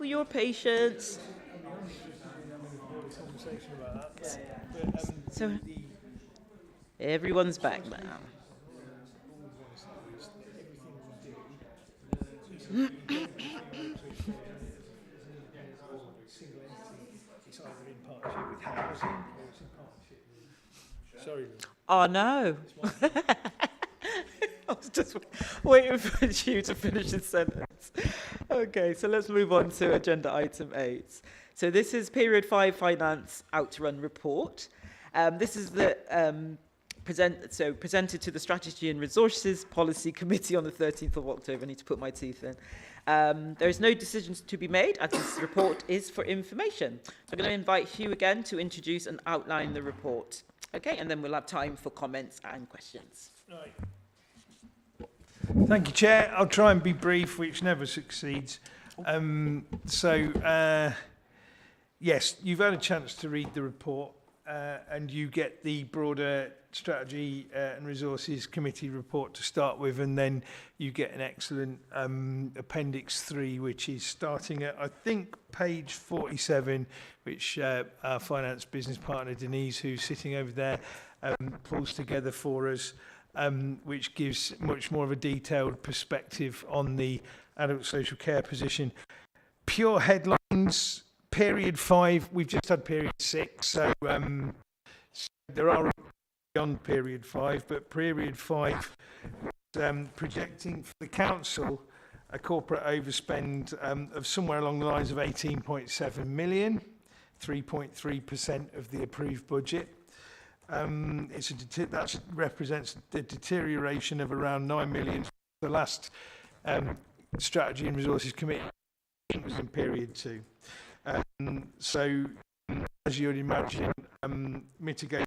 for your patience. So everyone's back now.
Sorry.
Oh no. I was just waiting for you to finish the sentence. Okay, so let's move on to agenda item 8. So this is period 5 finance outrun report. This is the presented to the Strategy and Resources Policy Committee on the 13th of October. I need to put my teeth in. There is no decisions to be made as this report is for information. So I'm going to invite Hugh again to introduce and outline the report. Okay, and then we'll have time for comments and questions.
Right. Thank you, Chair. I'll try and be brief, which never succeeds. Yes, you've had a chance to read the report and you get the broader Strategy and Resources Committee report to start with, and then you get an excellent Appendix 3, which is starting at, I think, page 47, which our finance business partner, Denise, who's sitting over there, pulls together for us, which gives much more of a detailed perspective on the adult social care position. Pure headlines, period 5, we've just had period 6, so there are beyond period 5, but period 5 projecting for the council a corporate overspend of somewhere along the lines of 18.7 million, 3.3% of the approved budget. That represents the deterioration of around 9 million. The last Strategy and Resources Committee was in period 2. So, as you would imagine, mitigate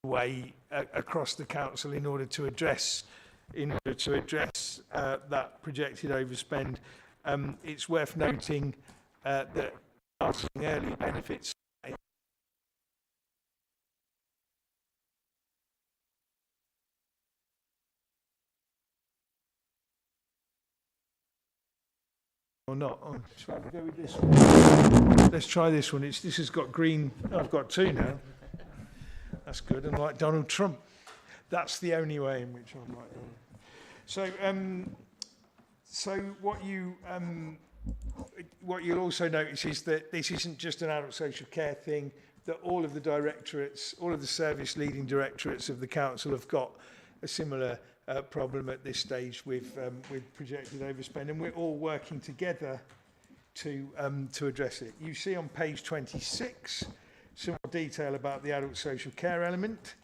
way across the council in order to address that projected overspend. It's worth noting that early benefits or not. Oh, shall we go with this one? Let's try this one. This has got green. Oh, I've got 2 now. That's good. And like Donald Trump, that's the only way in which I'm like Donald. So what you'll also notice is that this isn't just an adult social care thing. That all of the directorates, all of the service leading directorates of the council have got a similar problem at this stage with projected overspend, and we're all working together to address it. You see on page 26 some more detail about the adult social care element,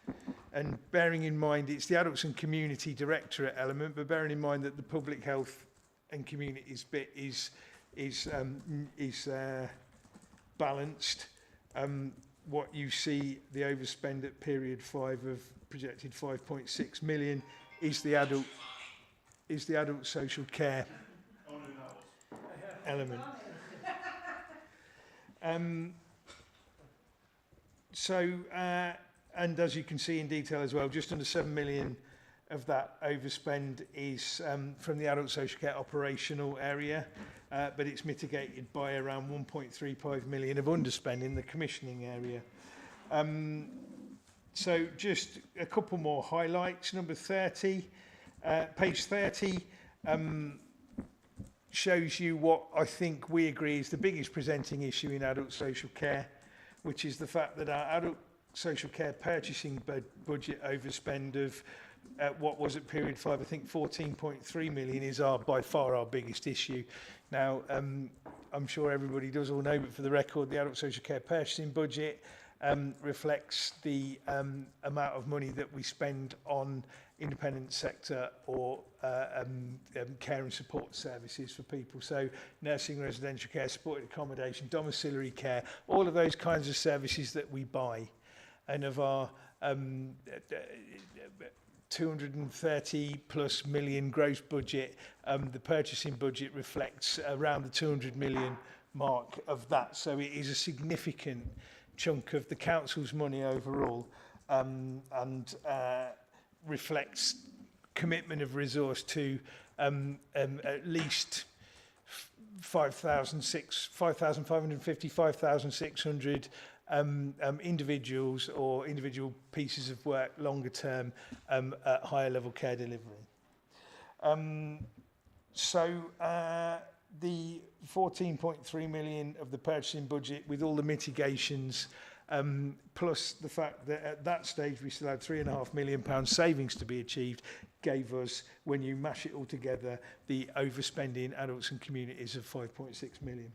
and bearing in mind it's the adults and community directorate element, but bearing in mind that the public health and communities bit is balanced. What you see the overspend at period 5 of projected 5.6 million is the adult social care element. And as you can see in detail as well, just under 7 million of that overspend is from the adult social care operational area, but it's mitigated by around 1.35 million of underspend in the commissioning area. So just a couple more highlights. Number 30, page 30, shows you what I think we agree is the biggest presenting issue in adult social care, which is the fact that our adult social care purchasing budget overspend of what was at period 5, I think 14.3 million is by far our biggest issue. Now, I'm sure everybody does all know, but for the record, the adult social care purchasing budget reflects the amount of money that we spend on independent sector or care and support services for people. So nursing, residential care, supported accommodation, domiciliary care, all of those kinds of services that we buy. And of our 230 plus million gross budget, the purchasing budget reflects around the 200 million mark of that. So it is a significant chunk of the council's money overall, and reflects commitment of resource to at least 5,550, 5,600 individuals or individual pieces of work longer term at higher level care delivery. The 14.3 million of the purchasing budget with all the mitigations, plus the fact that at that stage we still had £3.5 million savings to be achieved, gave us, when you mash it all together, the overspending adults and communities of 5.6 million.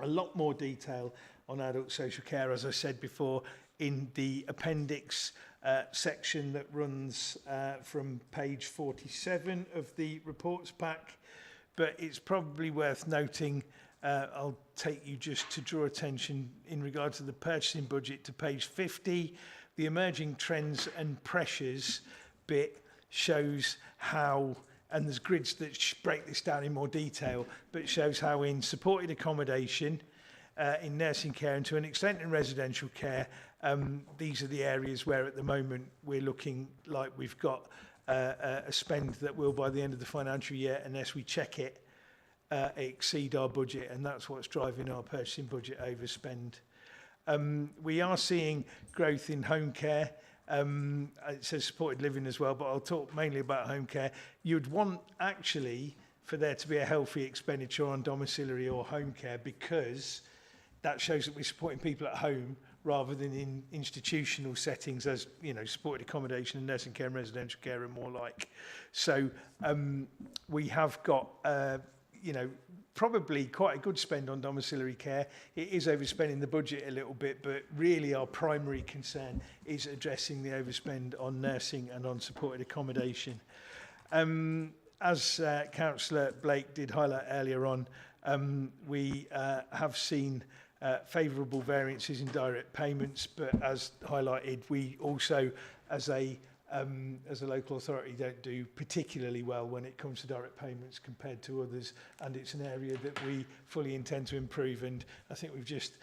A lot more detail on adult social care, as I said before, in the appendix section that runs from page 47 of the reports pack. But it's probably worth noting, I'll take you just to draw attention in regard to the purchasing budget to page 50. The emerging trends and pressures bit shows how, and there's grids that break this down in more detail, but shows how in supported accommodation, in nursing care and to an extent in residential care, these are the areas where at the moment we're looking like we've got a spend that will, by the end of the financial year, unless we check it, exceed our budget, and that's what's driving our purchasing budget overspend. We are seeing growth in home care. It says supported living as well, but I'll talk mainly about home care. You'd want actually for there to be a healthy expenditure on domiciliary or home care, because that shows that we're supporting people at home rather than in institutional settings, as you know, supported accommodation and nursing care and residential care are more like. So we have got you know, probably quite a good spend on domiciliary care. It is overspending the budget a little bit, but really our primary concern is addressing the overspend on nursing and on supported accommodation. As Councillor Blake did highlight earlier on, we have seen favourable variances in direct payments, but as highlighted, we also, as a local authority, don't do particularly well when it comes to direct payments compared to others, and it's an area that we fully intend to improve. And I think we've just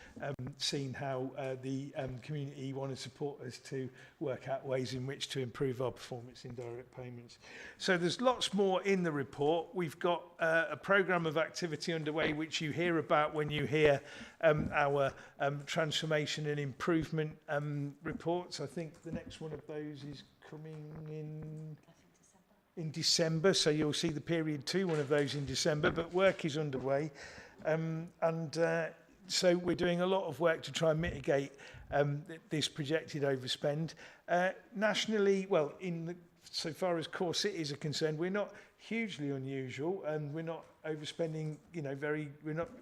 seen how the community want to support us to work out ways in which to improve our performance in direct payments. So there's lots more in the report. We've got a programme of activity underway which you hear about when you hear our transformation and improvement reports. I think the next one of those is coming in December, so you'll see the period 2, one of those in December, but work is underway, so we're doing a lot of work to try and mitigate this projected overspend. Nationally, well, so far as core cities are concerned, we're not hugely unusual, and we're not overspending, you know,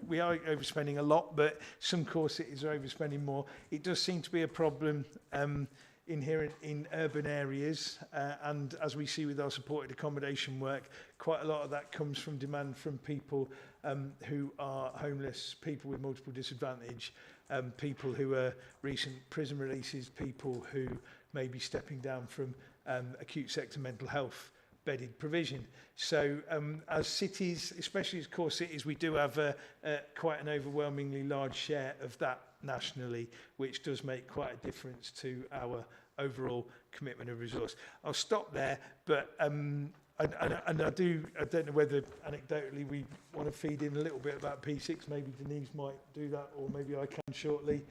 we are overspending a lot, but some core cities are overspending more. It does seem to be a problem inherent in urban areas, and as we see with our supported accommodation work, quite a lot of that comes from demand from people who are homeless, people with multiple disadvantage, people who are recent prison releases, people who may be stepping down from acute sector mental health bedded provision. So as cities, especially as core cities, we do have quite an overwhelmingly large share of that nationally, which does make quite a difference to our overall commitment of resource. I'll stop there, but I don't know whether anecdotally we want to feed in a little bit about P6. Maybe Denise might do that, or maybe I can shortly.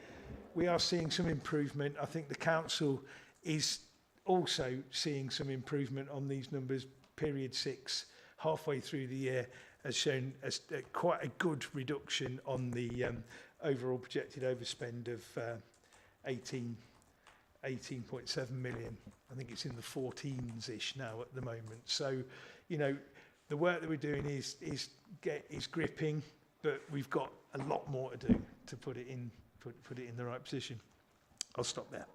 We are seeing some improvement. I think the council is also seeing some improvement on these numbers. Period 6, halfway through the year, has shown quite a good reduction on the overall projected overspend of 18.7 million. I think it's in the 14s-ish now at the moment. So, you know, the work that we're doing is gripping, but we've got a lot more to do to put it in the right position. I'll stop there.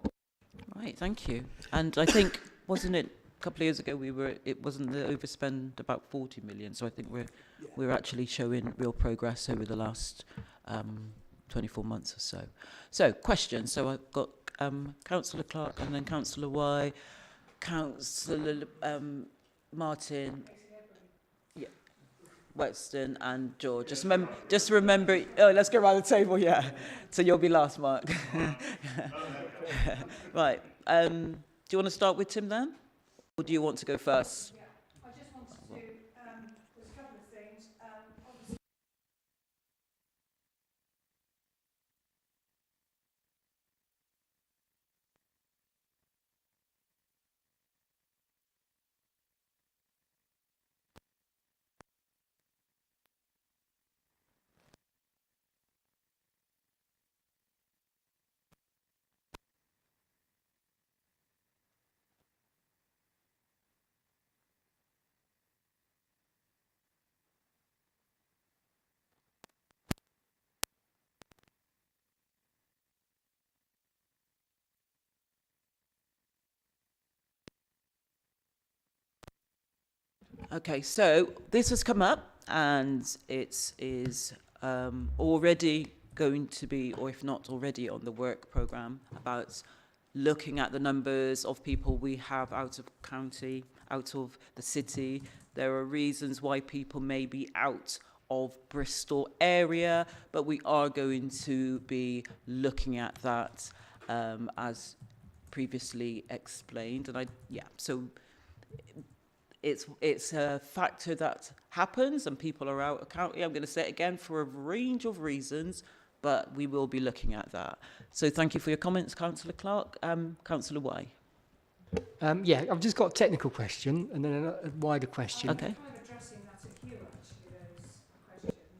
Right, thank you. And I think, wasn't it a couple of years ago it wasn't the overspend about 40 million? So I think we're actually showing real progress over the last 24 months or so. So questions. So I've got Councillor Clark and then Councillor Y, Councillor Martin, yeah, Weston and George. Just remember. Oh, let's go around the table. Yeah. So you'll be last, Mark. Right. Do you want to start with Tim then, or do you want to go first?
Yeah, I just wanted to. There's a couple of things. Obviously,
Okay, so this has come up and it is already going to be, or if not already on the work programme, about looking at the numbers of people we have out of county, out of the city. There are reasons why people may be out of Bristol area, but we are going to be looking at that as previously explained. And so it's a factor that happens and people are out of county. I'm going to say it again for a range of reasons, but we will be looking at that. So thank you for your comments, Councillor Clark. Councillor Way.
Yeah, I've just got a technical question and then a wider question.
Okay.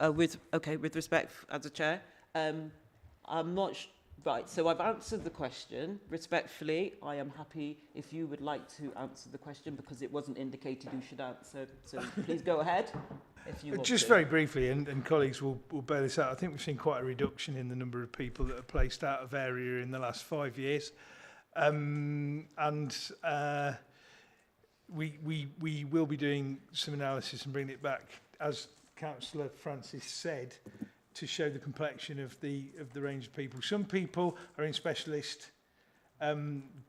With respect, as a chair, I'm not right. So I've answered the question respectfully. I am happy if you would like to answer the question because it wasn't indicated who should answer. So please go ahead. If you want
Just
to.
very briefly, and colleagues will bear this out, I think we've seen quite a reduction in the number of people that are placed out of area in the last 5 years. We will be doing some analysis and bringing it back, as Councillor Francis said, to show the complexion of the range of people. Some people are in specialist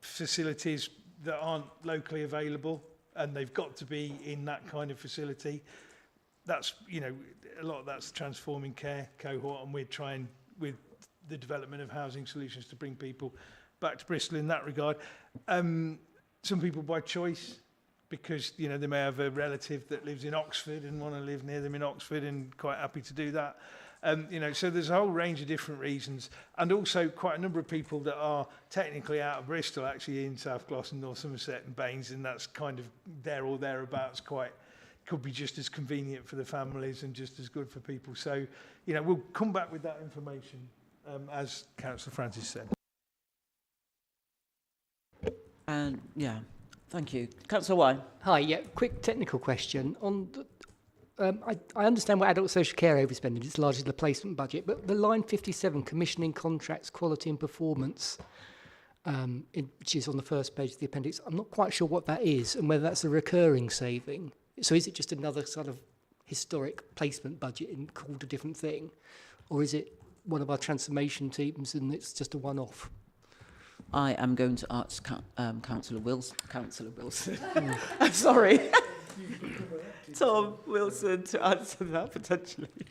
facilities that aren't locally available, and they've got to be in that kind of facility. That's, a lot of that's transforming care cohort, and we're trying with the development of housing solutions to bring people back to Bristol in that regard. Some people by choice, because they may have a relative that lives in Oxford and want to live near them in Oxford and quite happy to do that. So there's a whole range of different reasons, and also quite a number of people that are technically out of Bristol, actually in South Gloss and North Somerset and Baines, and that's kind of there or thereabouts. Could be just as convenient for the families and just as good for people. So, we'll come back with that information, as Councillor Francis said.
And thank you, Councillor Wine.
Hi, quick technical question on. I understand what adult social care overspending is largely the placement budget, but the line 57, commissioning contracts, quality and performance, which is on the first page of the appendix, I'm not quite sure what that is and whether that's a recurring saving. So is it just another sort of historic placement budget and called a different thing? Or is it one of our transformation teams and it's just a one-off?
I am going to ask Councillor Wilson. Sorry. Tom Wilson to answer that potentially. Did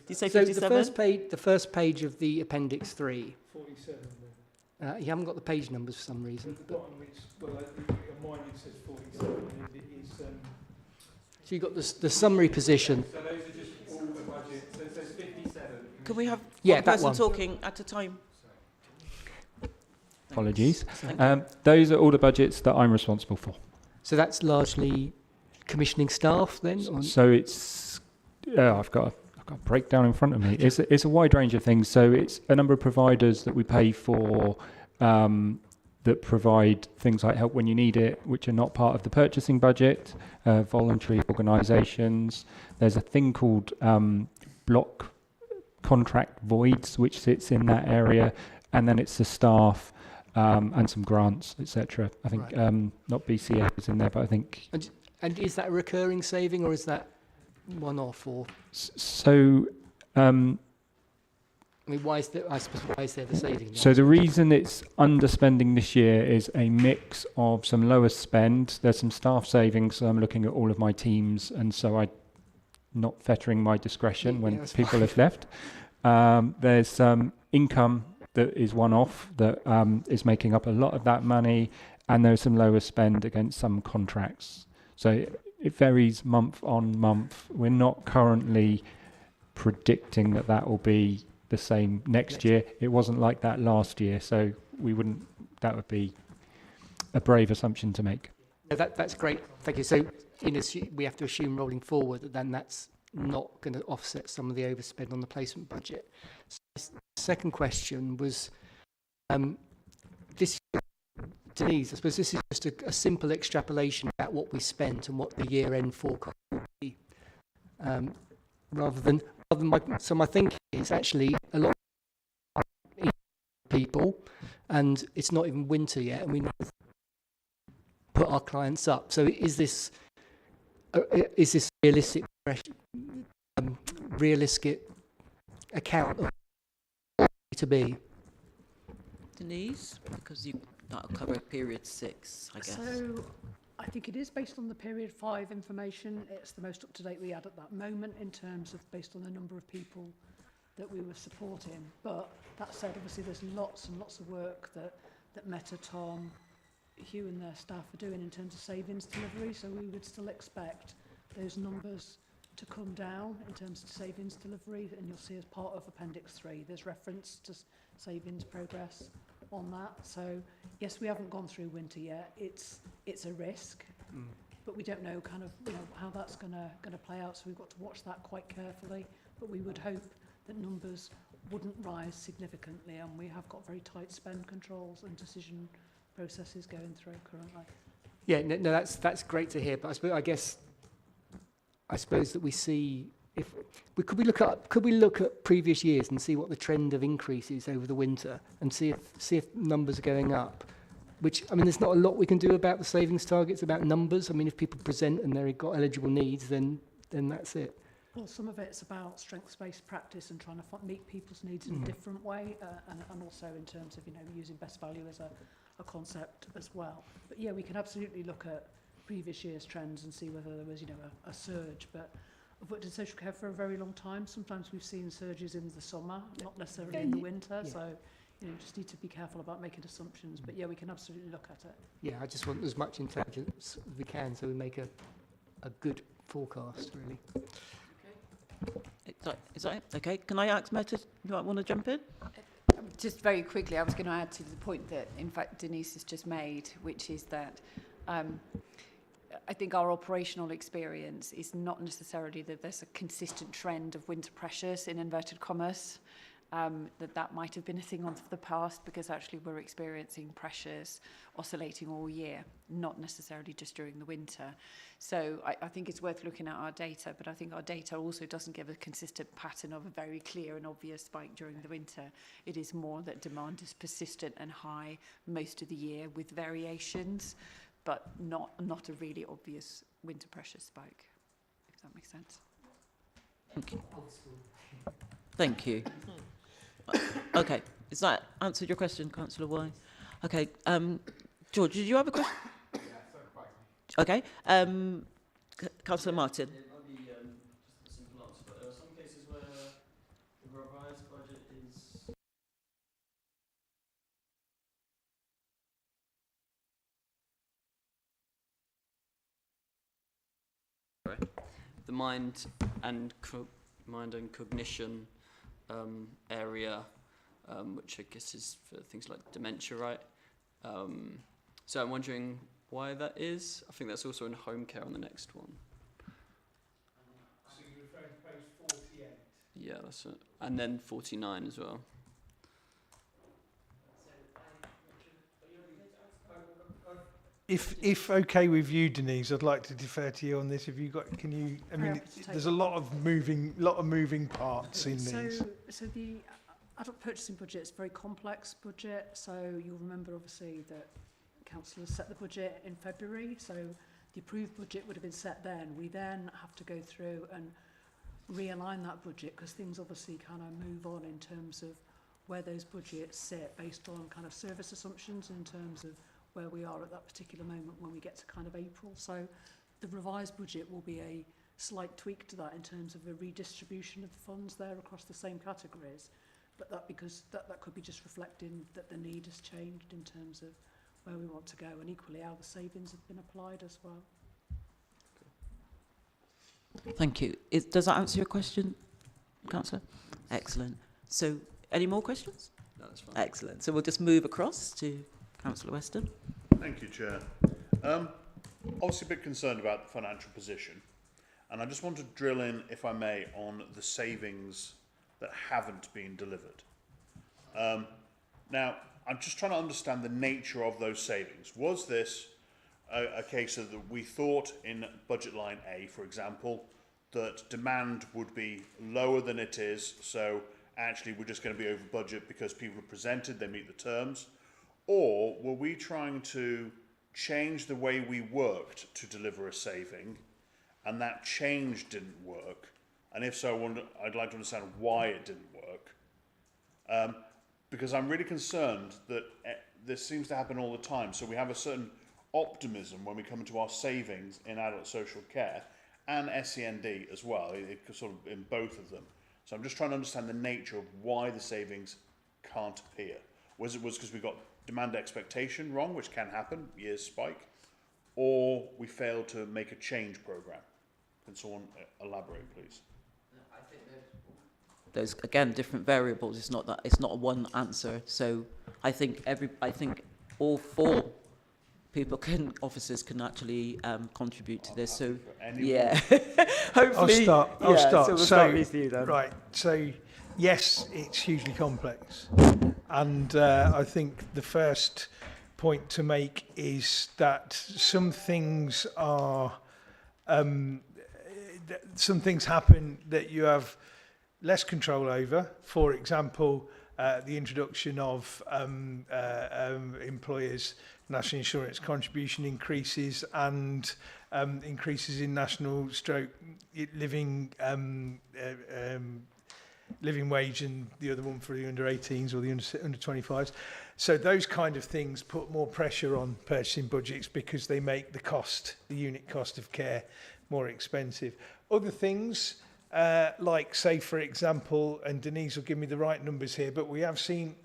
you say 57?
So the first page of the appendix 3.
47.
You haven't got the page numbers for some reason.
At the bottom, mine it says 47. And it is.
So you've got the summary position.
So those are just all the budgets. So it says 57.
Can we have
one
person talking at a time?
Apologies. Those are all the budgets that I'm responsible for.
So that's largely commissioning staff then?
So it's, I've got a breakdown in front of me. It's a wide range of things. So it's a number of providers that we pay for that provide things like help when you need it, which are not part of the purchasing budget, voluntary organisations. There's a thing called block contract voids, which sits in that area. And then it's the staff and some grants, etc. I think not BCA is in there, but I think...
And is that a recurring saving or is that one-off? Or
so...
I mean, why is there the saving?
So the reason it's underspending this year is a mix of some lower spend. There's some staff savings, so I'm looking at all of my teams, and so I'm not fettering my discretion when people have left. There's some income that is one-off that is making up a lot of that money, and there's some lower spend against some contracts. So it varies month on month. We're not currently predicting that will be the same next year. It wasn't like that last year, so that would be a brave assumption to make.
No, that's great, thank you. So we have to assume rolling forward that then that's not going to offset some of the overspend on the placement budget. So second question was, Denise, I suppose this is just a simple extrapolation about what we spent and what the year-end forecast will be, rather than my thinking is actually a lot of people, and it's not even winter yet, and we need to put our clients up. So is this is this realistic realistic account of to be?
Denise, because that'll cover period 6, I guess.
So I think it is based on the period 5 information. It's the most up-to-date we had at that moment in terms of based on the number of people that we were supporting. But that said, obviously there's lots and lots of work that Meta, Tom, Hugh and their staff are doing in terms of savings delivery. So we would still expect those numbers to come down in terms of savings delivery, and you'll see as part of Appendix 3 there's reference to savings progress on that. So yes, we haven't gone through winter yet. It's a risk, but we don't know kind of how that's gonna play out. So we've got to watch that quite carefully. But we would hope that numbers wouldn't rise significantly, and we have got very tight spend controls and decision processes going through currently.
Yeah, no, that's great to hear. But I suppose that we see could we look at previous years and see what the trend of increase is over the winter and see if numbers are going up. Which, I mean, there's not a lot we can do about the savings targets, about numbers. I mean, if people present and they've got eligible needs, then that's it.
Well, some of it's about strengths-based practice and trying to meet people's needs in a different way, and also in terms of using best value as a concept as well. But yeah, we can absolutely look at previous year's trends and see whether there was a surge. But I've worked in social care for a very long time. Sometimes we've seen surges in the summer, not necessarily in the winter. Yeah. So just need to be careful about making assumptions. But yeah, we can absolutely look at it.
Yeah, I just want as much intelligence as we can so we make a good forecast, really.
Is that okay? Can I ask Meta, you might want to jump in?
Just very quickly, I was going to add to the point that, in fact, Denise has just made, which is that I think our operational experience is not necessarily that there's a consistent trend of winter pressures, in inverted commas, that might have been a thing of the past, because actually we're experiencing pressures oscillating all year, not necessarily just during the winter. So I think it's worth looking at our data, but I think our data also doesn't give a consistent pattern of a very clear and obvious spike during the winter. It is more that demand is persistent and high most of the year with variations, but not a really obvious winter pressure spike, if that makes sense.
Thank you. Thank you. Okay, has that answered your question, Councillor Wine? Okay, George, did you have a question?
Yeah, so quite.
Okay, Councillor Martin.
It might be just a simple answer, but there are some cases where the revised budget is... The mind and cognition area, which I guess is for things like dementia, right? So I'm wondering why that is. I think that's also in home care on the next one.
So you're referring to page 48?
Yeah, that's it. And then 49 as well.
If okay with you, Denise, I'd like to defer to you on this. Have you got? Can you? I mean, there's a lot of moving parts in these.
So the adult purchasing budget is a very complex budget. So you'll remember obviously that councillors set the budget in February. So the approved budget would have been set then. We then have to go through and realign that budget because things obviously kind of move on in terms of where those budgets sit based on kind of service assumptions in terms of where we are at that particular moment when we get to kind of April. So the revised budget will be a slight tweak to that in terms of a redistribution of the funds there across the same categories. But that because that could be just reflecting that the need has changed in terms of where we want to go, and equally how the savings have been applied as well.
Thank you. Does that answer your question, Councillor? Excellent. So any more questions?
No, that's fine.
Excellent. So we'll just move across to Councillor Weston.
Thank you, Chair. Obviously a bit concerned about the financial position, and I just want to drill in, if I may, on the savings that haven't been delivered. Now, I'm just trying to understand the nature of those savings. Was this a case of that we thought in budget line A, for example, that demand would be lower than it is, so actually we're just going to be over budget because people have presented, they meet the terms? Or were we trying to change the way we worked to deliver a saving and that change didn't work, and if so, I'd like to understand why it didn't work, because I'm really concerned that this seems to happen all the time. So we have a certain optimism when we come into our savings in adult social care and SEND as well, it sort of in both of them. So I'm just trying to understand the nature of why the savings can't appear. Was it because we got demand expectation wrong, which can happen, years spike, or we failed to make a change program? Can someone elaborate, please?
I think there's again different variables. It's not a one answer. So I think all four officers can actually contribute to this. So yeah, hopefully.
I'll start.
So we'll
So,
start with you then.
right. So yes, it's hugely complex, and I think the first point to make is that some things happen that you have less control over. For example, the introduction of employers' national insurance contribution increases and increases in national stroke living wage, and the other one for the under 18s or the under 25s. So those kind of things put more pressure on purchasing budgets because they make the unit cost of care more expensive. Other things, like say for example, and Denise will give me the right numbers here, but we have seen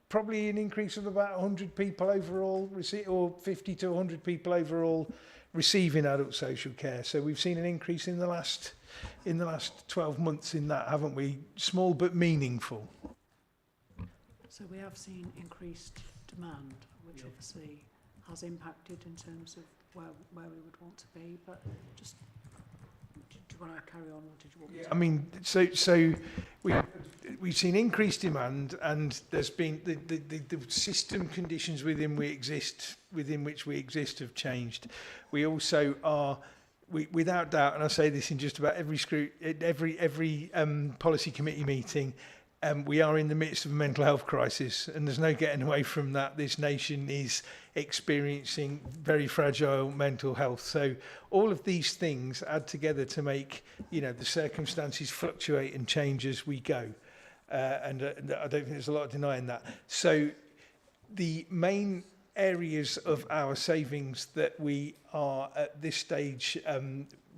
probably an increase of about 100 people overall, or 50 to 100 people overall receiving adult social care. So we've seen an increase in the last 12 months in that, haven't we? Small but meaningful.
So we have seen increased demand, which obviously has impacted in terms of where we would want to be. But just, do you want to carry on, or did you want me to?
I mean, so we've seen increased demand, and there's been the system conditions within which we exist have changed. We also are, without doubt, and I say this in just about every policy committee meeting, we are in the midst of a mental health crisis, and there's no getting away from that. This nation is experiencing very fragile mental health. So all of these things add together to make, the circumstances fluctuate and change as we go. And I don't think there's a lot of denying that. So the main areas of our savings that we are at this stage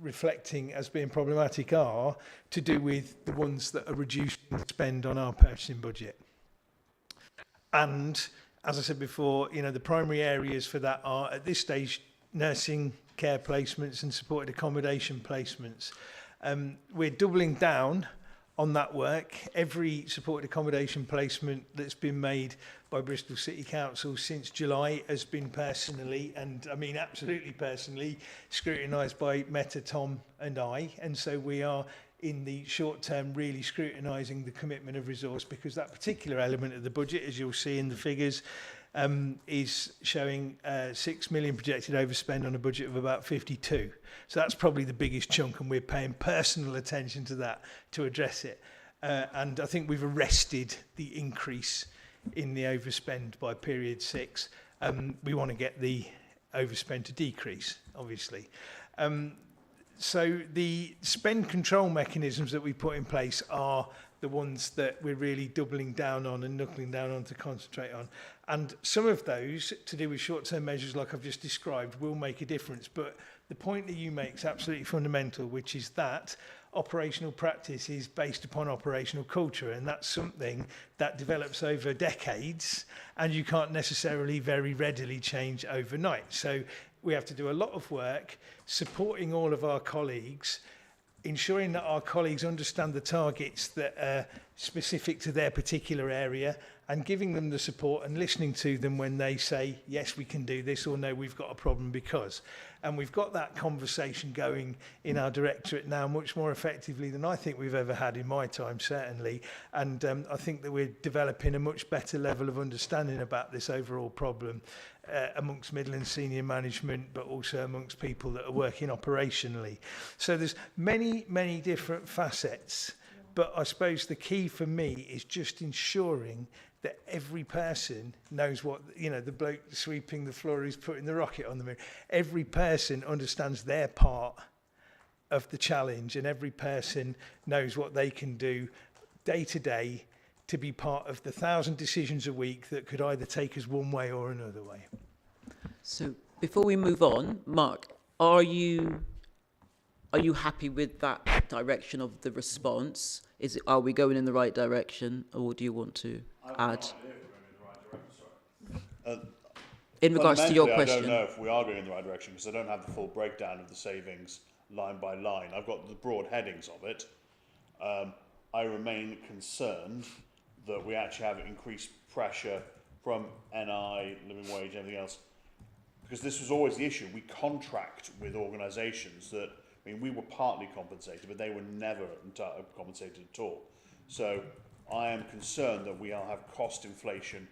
reflecting as being problematic are to do with the ones that are reducing spend on our purchasing budget. And as I said before, the primary areas for that are at this stage nursing care placements and supported accommodation placements. We're doubling down on that work. Every supported accommodation placement that's been made by Bristol City Council since July has been personally, and I mean absolutely personally, scrutinised by Meta, Tom and I. And so we are in the short term really scrutinising the commitment of resource, because that particular element of the budget, as you'll see in the figures, is showing 6 million projected overspend on a budget of about 52. So that's probably the biggest chunk, and we're paying personal attention to that to address it. And I think we've arrested the increase in the overspend by period 6. We want to get the overspend to decrease, obviously. So the spend control mechanisms that we put in place are the ones that we're really doubling down on and knuckling down on to concentrate on. And some of those, to do with short-term measures like I've just described, will make a difference. But the point that you make is absolutely fundamental, which is that operational practice is based upon operational culture, and that's something that develops over decades, and you can't necessarily very readily change overnight. So we have to do a lot of work supporting all of our colleagues, ensuring that our colleagues understand the targets that are specific to their particular area, and giving them the support and listening to them when they say, yes, we can do this, or no, we've got a problem because. And we've got that conversation going in our directorate now much more effectively than I think we've ever had in my time, certainly. And I think that we're developing a much better level of understanding about this overall problem amongst middle and senior management, but also amongst people that are working operationally. So there's many, many different facets But I suppose the key for me is just ensuring that every person knows what, the bloke sweeping the floor who's putting the rocket on the moon, every person understands their part of the challenge, and every person knows what they can do day to day to be part of the 1,000 decisions a week that could either take us one way or another way.
So before we move on, Mark, are you happy with that direction of the response? Are we going in the right direction, or do you want to add? In regards to your question.
I don't know if we are going in the right direction because I don't have the full breakdown of the savings line by line. I've got the broad headings of it. I remain concerned that we actually have increased pressure from NI, living wage, everything else, because this was always the issue. We contract with organisations that, we were partly compensated, but they were never compensated at all. So I am concerned that we'll have cost inflation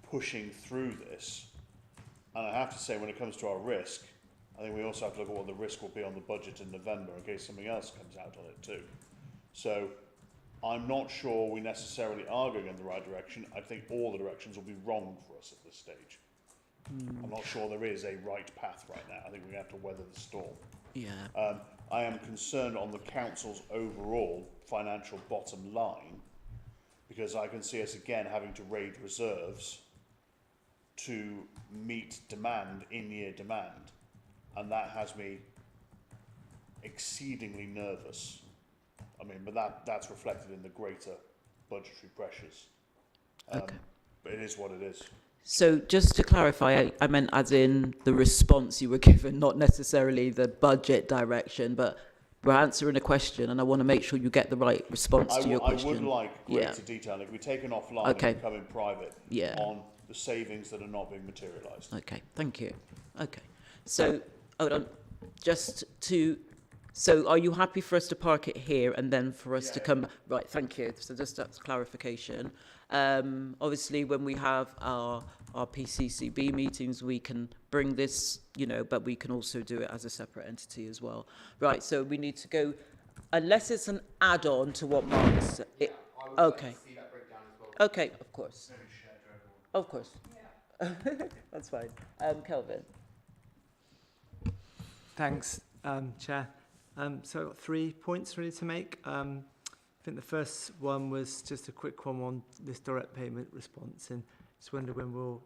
pushing through this. And I have to say, when it comes to our risk, I think we also have to look at what the risk will be on the budget in November in case something else comes out on it too. So I'm not sure we necessarily are going in the right direction. I think all the directions will be wrong for us at this stage. I'm not sure there is a right path right now. I think we have to weather the storm.
Yeah.
I am concerned on the council's overall financial bottom line because I can see us again having to raid reserves to meet demand, in-year demand, and that has me exceedingly nervous. But that's reflected in the greater budgetary pressures.
Okay.
But it is what it is.
So just to clarify, I meant as in the response you were given, not necessarily the budget direction, but we're answering a question and I want to make sure you get the right response to your question.
I would like greater detail. If we take an offline and come in private on the savings that are not being materialised.
Okay, thank you. Okay, so hold on, so are you happy for us to park it here and then for us to come? Right, thank you. So just that's clarification. Obviously, when we have our PCCB meetings, we can bring this, but we can also do it as a separate entity as well. Right, so we need to go, unless it's an add-on to what Mark said. Okay. Okay, of course. Of course. That's fine. Kelvin.
Thanks, Chair. So I've got 3 points really to make. I think the first one was just a quick one on this direct payment response, and just wonder when we'll,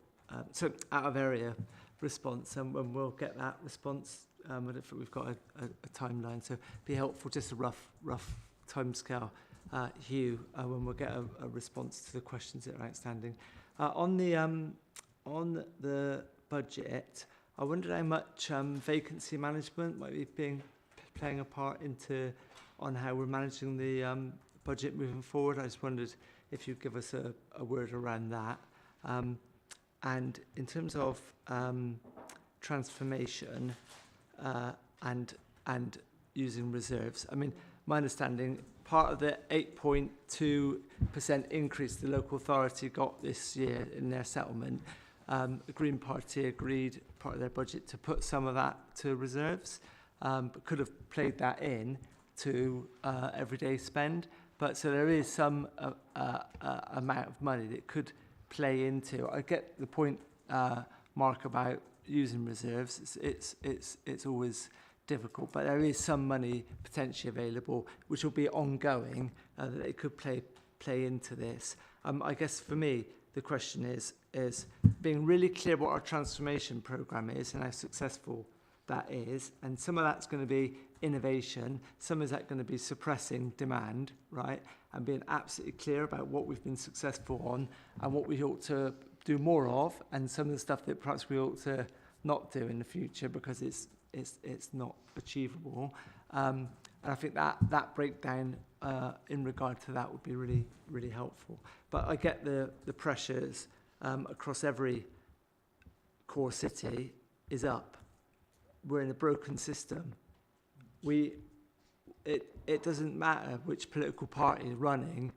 so out of area response, and when we'll get that response. I don't think we've got a timeline, so it'd be helpful, just a rough timescale, Hugh, when we'll get a response to the questions that are outstanding. On the budget, I wondered how much vacancy management might be playing a part on how we're managing the budget moving forward. I just wondered if you'd give us a word around that. And in terms of transformation and using reserves, my understanding, part of the 8.2% increase the local authority got this year in their settlement, the Green Party agreed part of their budget to put some of that to reserves, but could have played that in to everyday spend. But so there is some amount of money that could play into. I get the point, Mark, about using reserves. It's always difficult, but there is some money potentially available, which will be ongoing, that it could play into this. I guess for me, the question is being really clear what our transformation programme is and how successful that is, and some of that's going to be innovation, some of that going to be suppressing demand, right, and being absolutely clear about what we've been successful on and what we ought to do more of, and some of the stuff that perhaps we ought to not do in the future because it's not achievable. And I think that breakdown in regard to that would be really, really helpful. But I get the pressures across every core city is up. We're in a broken system. It doesn't matter which political party is running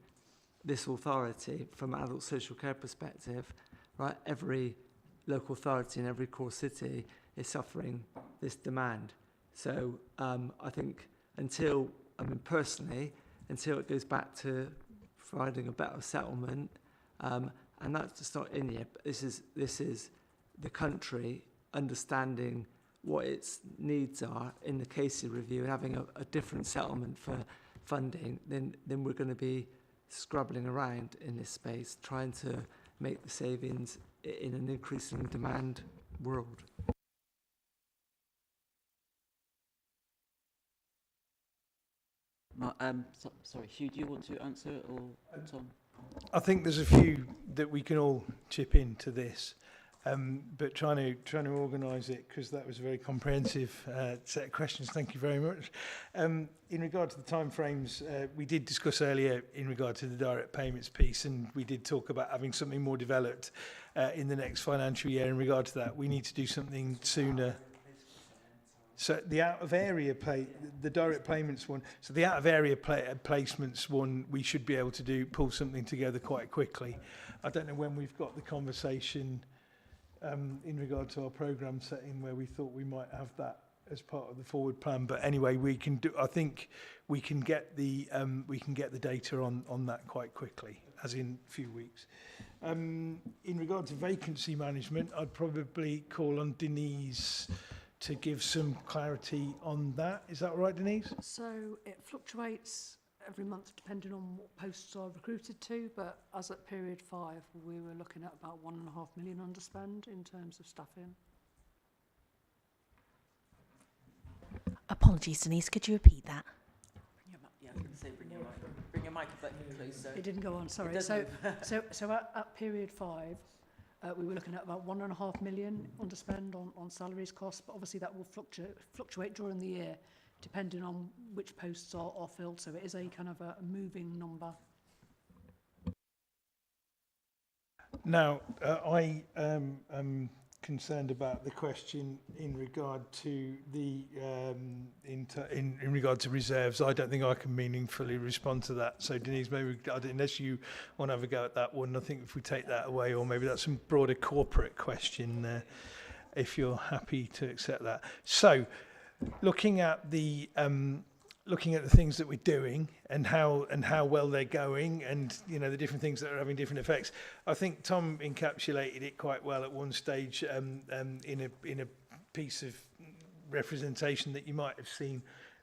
this authority from an adult social care perspective, right? Every local authority in every core city is suffering this demand. So I think personally, until it goes back to providing a better settlement. And that's just not in here. But this is the country understanding what its needs are in the cases review and having a different settlement for funding. Then we're going to be scrabbling around in this space, trying to make the savings in an increasing demand world.
Sorry, Hugh, do you want to answer or Tom?
I think there's a few that we can all chip into this, but trying to organise it, because that was a very comprehensive set of questions. Thank you very much. In regard to the timeframes, we did discuss earlier in regard to the direct payments piece, and we did talk about having something more developed in the next financial year. In regard to that, we need to do something sooner. So the out of area the direct payments one. So the out of area placements one, we should be able to pull something together quite quickly. I don't know when we've got the conversation in regard to our programme setting where we thought we might have that as part of the forward plan. But anyway, we can do. I think we can get the data on that quite quickly, as in a few weeks. In regard to vacancy management, I'd probably call on Denise to give some clarity on that. Is that all right, Denise?
So it fluctuates every month depending on what posts are recruited to, but as at period 5, we were looking at about 1.5 million underspend in terms of staffing.
Apologies, Denise, could you repeat that?
Yeah, I was going to say bring your microphone closer.
It didn't go on, sorry. So at period 5, we were looking at about 1.5 million underspend on salaries costs, but obviously that will fluctuate during the year depending on which posts are filled. So it is a kind of a moving number.
Now, I am concerned about the question in regard to the in regard to reserves. I don't think I can meaningfully respond to that. So Denise, maybe unless you want to have a go at that one, I think if we take that away, or maybe that's some broader corporate question there, if you're happy to accept that. So looking at the things that we're doing and how well they're going, and the different things that are having different effects, I think Tom encapsulated it quite well at one stage in a piece of representation that you might have seen,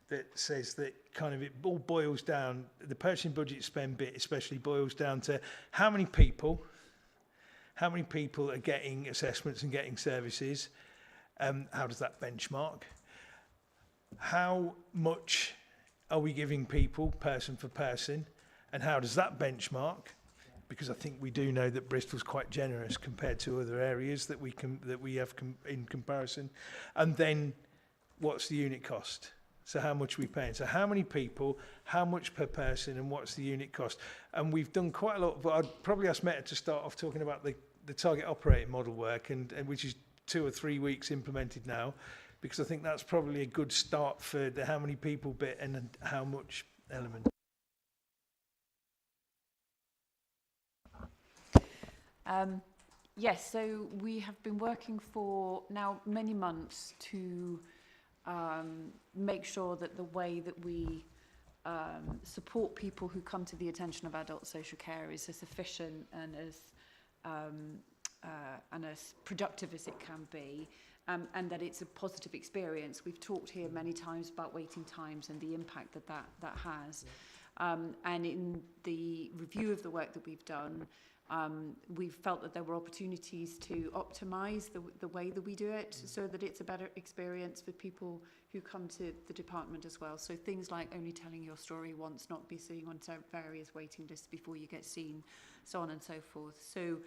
that says that kind of it all boils down, the purchasing budget spend bit especially boils down to how many people are getting assessments and getting services, how does that benchmark, how much are we giving people person for person, and how does that benchmark? Because I think we do know that Bristol's quite generous compared to other areas that we have in comparison. And then what's the unit cost? So how much are we paying? So how many people, how much per person, and what's the unit cost? And we've done quite a lot, but I'd probably ask Meta to start off talking about the target operating model work, and which is 2 or 3 weeks implemented now, because I think that's probably a good start for the how many people bit and how much element.
Yes, so we have been working for now many months to make sure that the way that we support people who come to the attention of adult social care is as efficient and as productive as it can be. And that it's a positive experience. We've talked here many times about waiting times and the impact that has. And in the review of the work that we've done, we've felt that there were opportunities to optimise the way that we do it so that it's a better experience for people who come to the department as well. So things like only telling your story once, not be sitting on various waiting lists before you get seen, so on and so forth. So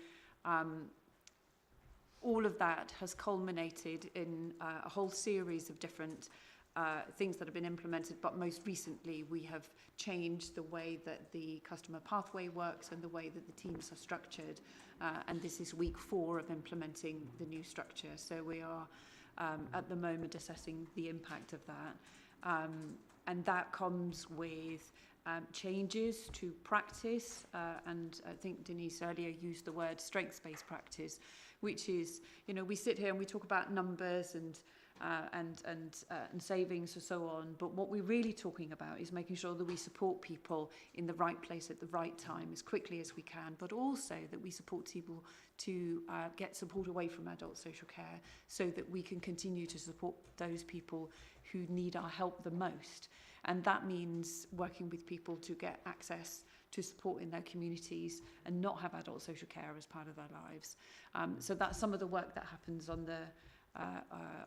all of that has culminated in a whole series of different things that have been implemented, but most recently we have changed the way that the customer pathway works and the way that the teams are structured, and this is week 4 of implementing the new structure. So we are at the moment assessing the impact of that, and that comes with changes to practice, and I think Denise earlier used the word strengths-based practice, which is, we sit here and we talk about numbers and and savings and so on. But what we're really talking about is making sure that we support people in the right place at the right time as quickly as we can, but also that we support people to get support away from adult social care so that we can continue to support those people who need our help the most. And that means working with people to get access to support in their communities and not have adult social care as part of their lives. So that's some of the work that happens on the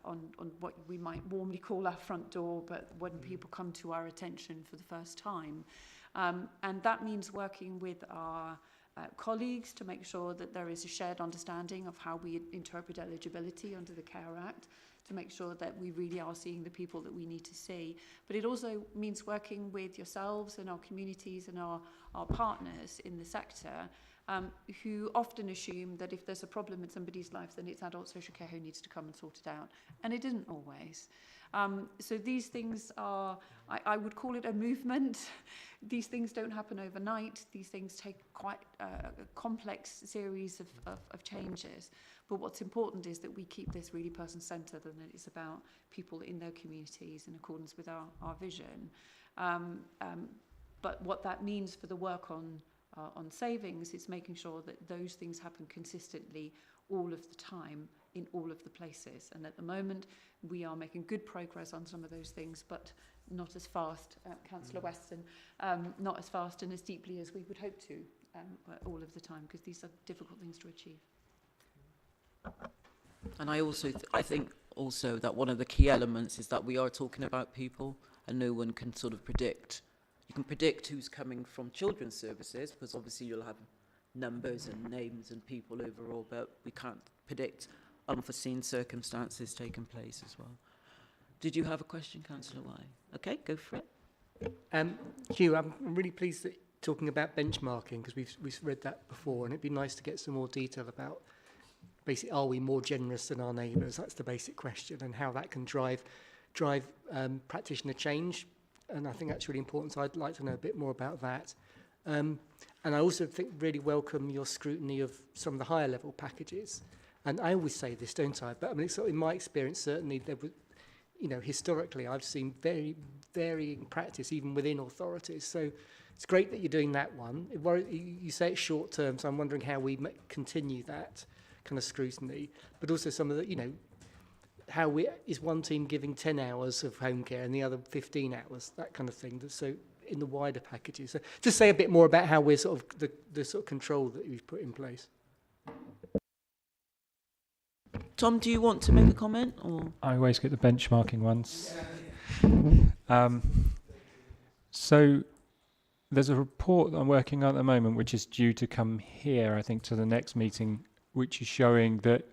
on what we might warmly call our front door, but when people come to our attention for the first time. And that means working with our colleagues to make sure that there is a shared understanding of how we interpret eligibility under the Care Act, to make sure that we really are seeing the people that we need to see. But it also means working with yourselves and our communities and our partners in the sector, who often assume that if there's a problem in somebody's life, then it's adult social care who needs to come and sort it out. And it isn't always. So these things are, I would call it a movement. These things don't happen overnight. These things take quite a complex series of changes. But what's important is that we keep this really person-centred, and that it's about people in their communities in accordance with our vision. But what that means for the work on savings is making sure that those things happen consistently all of the time in all of the places. And at the moment, we are making good progress on some of those things, but not as fast, Councillor Weston, not as fast and as deeply as we would hope to all of the time, because these are difficult things to achieve.
And I think also that one of the key elements is that we are talking about people, and no one can sort of predict. You can predict who's coming from children's services, because obviously you'll have numbers and names and people overall, but we can't predict unforeseen circumstances taking place as well. Did you have a question, Councillor White? Okay, go for it.
Hugh, I'm really pleased that you're talking about benchmarking, because we've read that before, and it'd be nice to get some more detail about basically, are we more generous than our neighbours? That's the basic question, and how that can drive practitioner change. And I think that's really important, so I'd like to know a bit more about that. And I also think really welcome your scrutiny of some of the higher level packages. And I always say this, don't I? But I mean, in my experience, certainly there was, historically, I've seen very varying practice even within authorities. So it's great that you're doing that one. You say it's short term, so I'm wondering how we continue that kind of scrutiny. But also some of the, is one team giving 10 hours of home care and the other 15 hours, that kind of thing. So in the wider packages. So just say a bit more about how we're sort of the sort of control that we've put in place.
Tom, do you want to make a comment? Or?
I always get the benchmarking ones. So there's a report that I'm working on at the moment, which is due to come here, I think, to the next meeting, which is showing that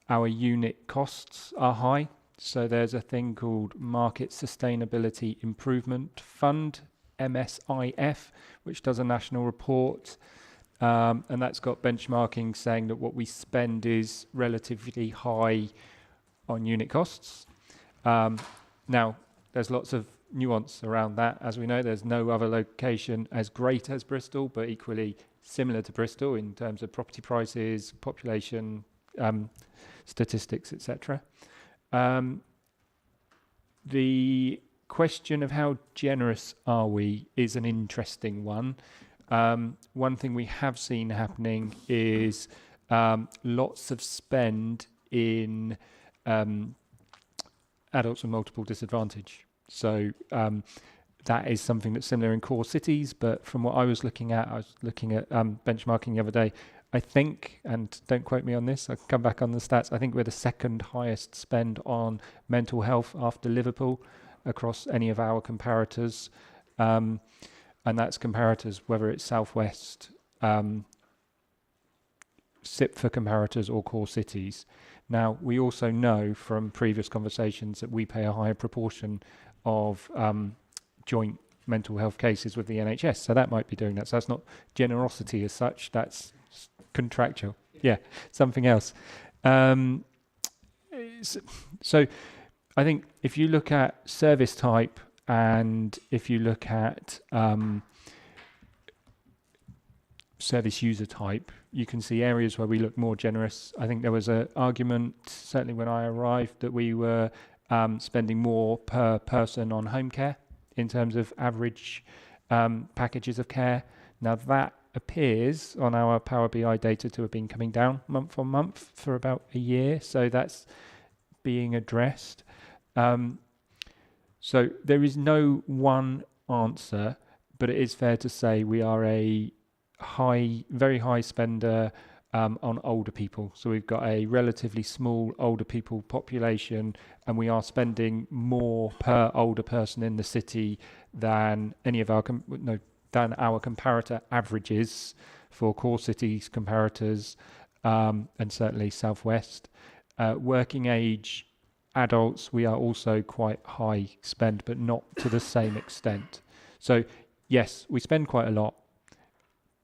our unit costs are high. So there's a thing called Market Sustainability Improvement Fund, MSIF, which does a national report. And that's got benchmarking saying that what we spend is relatively high on unit costs. Now, there's lots of nuance around that. As we know, there's no other location as great as Bristol, but equally similar to Bristol in terms of property prices, population, statistics, etc. The question of how generous are we is an interesting one. One thing we have seen happening is lots of spend in adults with multiple disadvantage. So that is something that's similar in core cities, but from what I was looking at benchmarking the other day, I think, and don't quote me on this, I'll come back on the stats, I think we're the second highest spend on mental health after Liverpool across any of our comparators. And that's comparators, whether it's Southwest, SIP for comparators or core cities. Now, we also know from previous conversations that we pay a higher proportion of joint mental health cases with the NHS. So that might be doing that. So that's not generosity as such, that's contractual. Yeah, something else. So I think if you look at service type and if you look at service user type, you can see areas where we look more generous. I think there was an argument, certainly when I arrived, that we were spending more per person on home care in terms of average packages of care. Now that appears on our Power BI data to have been coming down month on month for about a year, so that's being addressed. So there is no one answer, but it is fair to say we are a very high spender on older people. So we've got a relatively small older people population, and we are spending more per older person in the city than any of our than our comparator averages for core cities comparators, and certainly Southwest. Working age adults, we are also quite high spend, but not to the same extent. So yes, we spend quite a lot.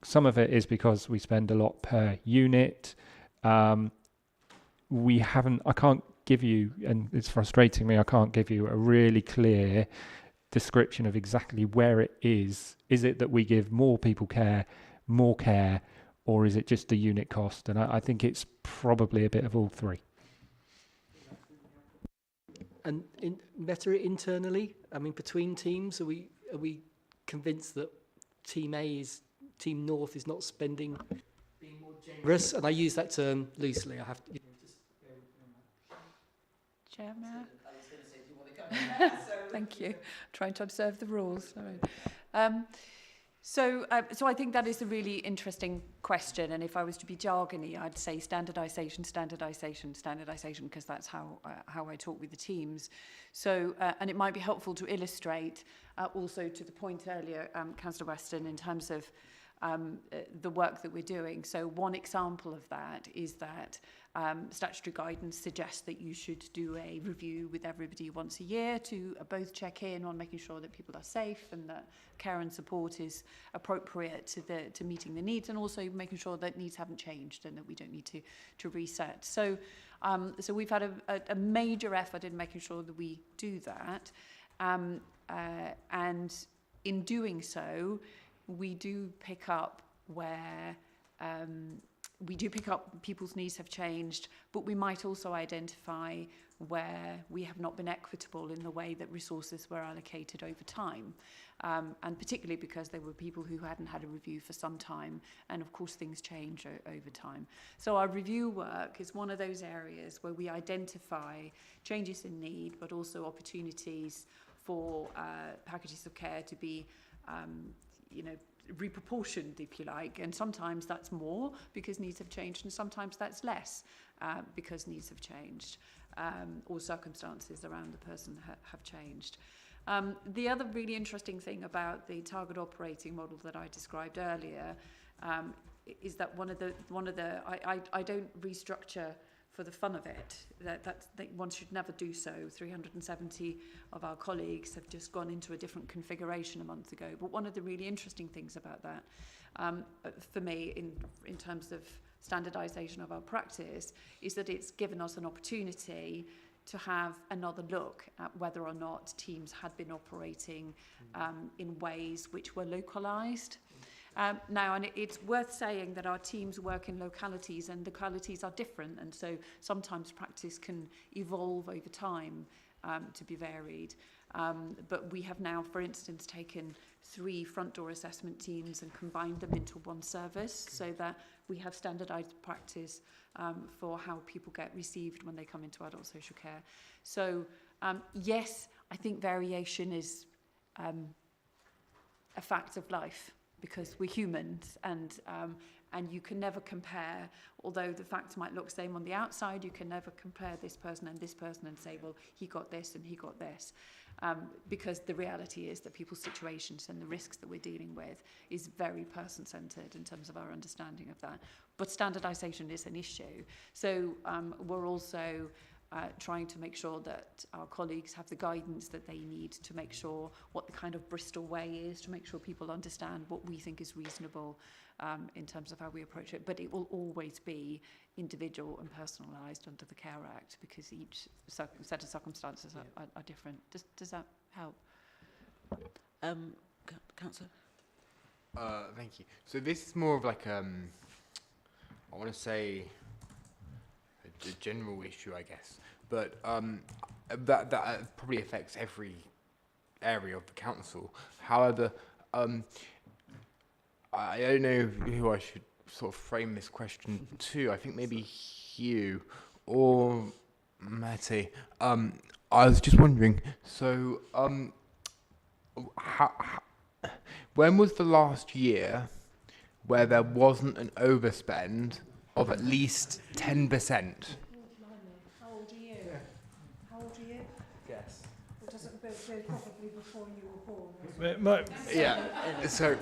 Some of it is because we spend a lot per unit. I can't give you, and it's frustrating me, I can't give you a really clear description of exactly where it is. Is it that we give more people more care, or is it just the unit cost? And I think it's probably a bit of all three.
And better internally, I mean, between teams, are we convinced that Team North is not spending, being more generous? And I use that term loosely. I have to.
Chair, may I? Thank you. Trying to observe the rules. So I think that is a really interesting question, and if I was to be jargony, I'd say standardisation, standardisation, standardisation, because that's how I talk with the teams. So, and it might be helpful to illustrate also to the point earlier, Councillor Weston, in terms of the work that we're doing. So one example of that is that statutory guidance suggests that you should do a review with everybody once a year to both check in on making sure that people are safe and that care and support is appropriate to meeting the needs, and also making sure that needs haven't changed and that we don't need to reset. So so we've had a major effort in making sure that we do that, and in doing so, we do pick up where people's needs have changed, but we might also identify where we have not been equitable in the way that resources were allocated over time. And particularly because there were people who hadn't had a review for some time, and of course things change over time. So our review work is one of those areas where we identify changes in need, but also opportunities for packages of care to be reproportioned, if you like, and sometimes that's more because needs have changed, and sometimes that's less because needs have changed, or circumstances around the person have changed. The other really interesting thing about the target operating model that I described earlier is that I don't restructure for the fun of it. That one should never do so. 370 of our colleagues have just gone into a different configuration a month ago. But one of the really interesting things about that, for me, in terms of standardisation of our practice, is that it's given us an opportunity to have another look at whether or not teams had been operating in ways which were localised. Now, and it's worth saying that our teams work in localities, and localities are different, and so sometimes practice can evolve over time to be varied. But we have now, for instance, taken 3 front door assessment teams and combined them into one service so that we have standardised practice for how people get received when they come into adult social care. So, yes, I think variation is a fact of life, because we're humans, and you can never compare, although the facts might look same on the outside, you can never compare this person and say, well, he got this and he got this, because the reality is that people's situations and the risks that we're dealing with is very person-centred in terms of our understanding of that. But standardisation is an issue. So we're also trying to make sure that our colleagues have the guidance that they need to make sure what the kind of Bristol way is, to make sure people understand what we think is reasonable in terms of how we approach it. But it will always be individual and personalised under the Care Act, because each set of circumstances are different. Does that help?
Councillor?
Thank you. So this is more of like, I want to say, a general issue, I guess. But that probably affects every area of the council. However, I don't know who I should sort of frame this question to. I think maybe Hugh or Matty. I was just wondering, so when was the last year where there wasn't an overspend of at least 10%?
How old are you? How old are you?
Guess.
It doesn't go probably before you were born.
So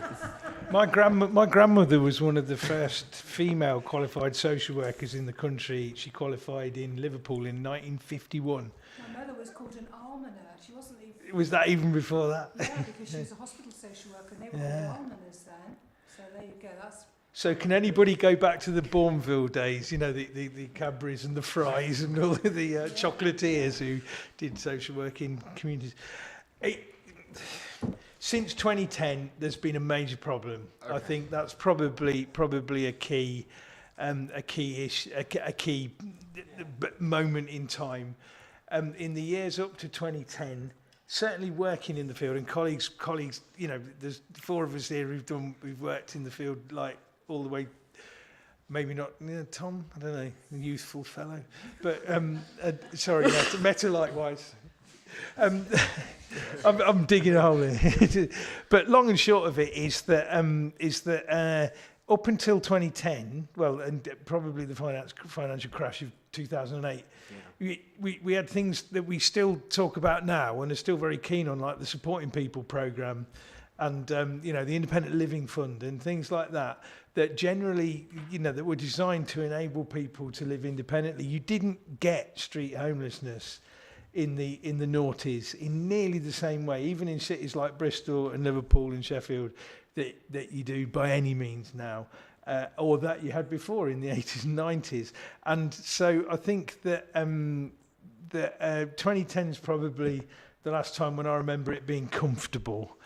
my grandmother was one of the first female qualified social workers in the country. She qualified in Liverpool in 1951.
My mother was called an almoner. She wasn't even...
Was that even before that?
Yeah, because she was a hospital social worker and they were called almoners then. So there you go. That's...
So can anybody go back to the Bourneville days, you know, the Cadburys and the Fries and all the chocolatiers who did social work in communities? Since 2010, there's been a major problem. Okay. I think that's probably a key moment in time. In the years up to 2010, certainly working in the field, and colleagues, you know, there's 4 of us here who've worked in the field like all the way. Maybe not, Tom. I don't know, a youthful fellow, but sorry, Meta likewise. I'm digging a hole here. But long and short of it is that up until 2010, well, and probably the financial crash of 2008, we had things that we still talk about now and are still very keen on, like the Supporting People programme and the Independent Living Fund and things like that. That generally, that were designed to enable people to live independently. You didn't get street homelessness in the noughties in nearly the same way, even in cities like Bristol and Liverpool and Sheffield, that you do by any means now, or that you had before in the 80s and 90s. And so I think that 2010 is probably the last time when I remember it being comfortable.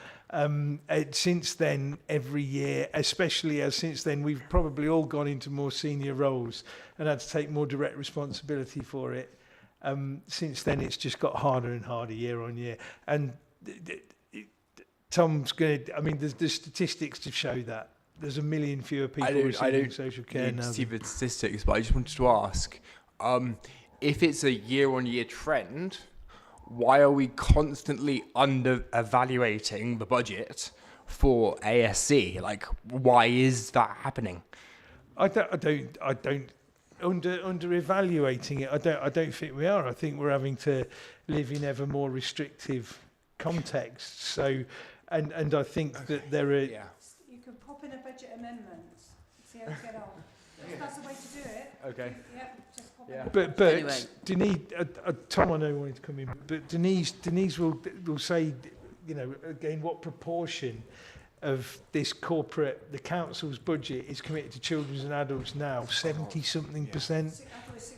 Since then, every year, especially as since then, we've probably all gone into more senior roles and had to take more direct responsibility for it. Since then, it's just got harder and harder year on year. And Tom's going to, I mean, there's statistics to show that. There's 1 million fewer people receiving social care now.
I don't see the statistics, but I just wanted to ask, if it's a year-on-year trend, why are we constantly under-evaluating the budget for ASC? Like, why is that happening?
I don't under-evaluating it. I don't think we are. I think we're having to live in ever more restrictive contexts. So, and I think that there are...
You can pop in a budget amendment, see how you get on. That's the way to do it.
Okay.
Yep, just pop in.
But anyway. Denise, Tom, I know wanted to come in, but Denise will say, again, what proportion of the council's budget is committed to children and adults now? 70-something percent.
I thought it was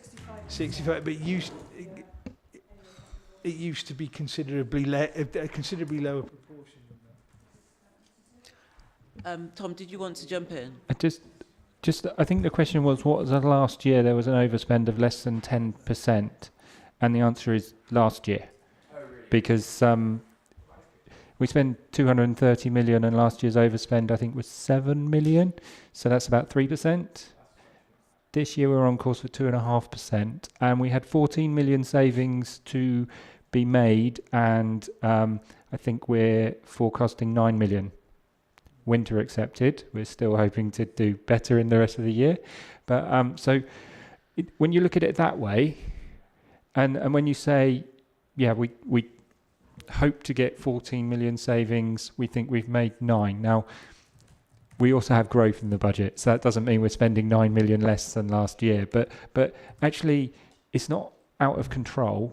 65. But it used to be considerably lower proportion than that.
Tom, did you want to jump in?
I think the question was, what was the last year there was an overspend of less than 10%? And the answer is last year.
Oh, really?
Because we spent 230 million and last year's overspend, I think, was 7 million. So that's about 3%. This year we're on course for 2.5%. And we had 14 million savings to be made. And I think we're forecasting 9 million. Winter accepted. We're still hoping to do better in the rest of the year. But when you look at it that way, and when you say, we hope to get 14 million savings, we think we've made 9. Now, we also have growth in the budget, so that doesn't mean we're spending 9 million less than last year. But actually, it's not out of control.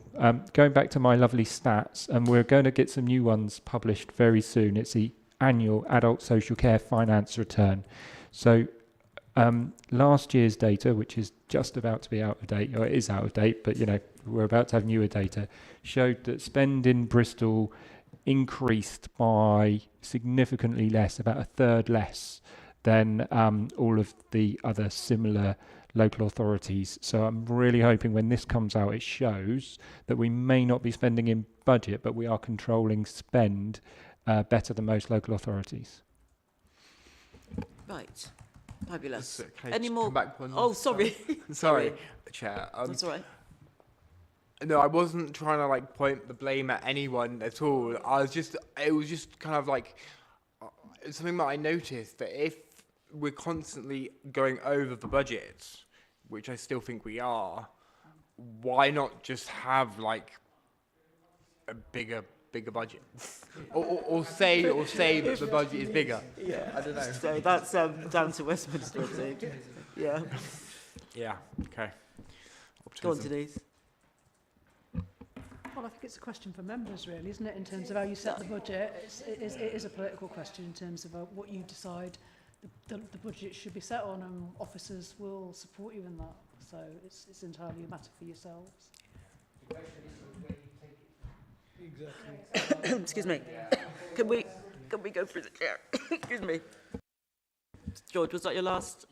Going back to my lovely stats, and we're going to get some new ones published very soon. It's the annual adult social care finance return. So last year's data, which is just about to be out of date, or it is out of date, but we're about to have newer data, showed that spend in Bristol increased by significantly less, about a third less than all of the other similar local authorities. So I'm really hoping when this comes out, it shows that we may not be spending in budget, but we are controlling spend better than most local authorities.
Right. Fabulous.
So, can I
Any
just
more?
come back one
Oh, sorry.
Sorry, Chair.
That's all right.
No, I wasn't trying to like point the blame at anyone at all. It was just kind of like something that I noticed, that if we're constantly going over the budget, which I still think we are, why not just have like a bigger budget, or say that the budget is bigger?
Yeah,
I don't know.
So that's down to Westminster, I think. Yeah.
Yeah. Okay.
Go on, Denise.
Well, I think it's a question for members, really, isn't it, in terms of how you set the budget? It is a political question in terms of what you decide the budget should be set on, and officers will support you in that. So it's entirely a matter for yourselves.
Exactly.
Excuse me. Can we go through the chair? Excuse me. George, was that your last?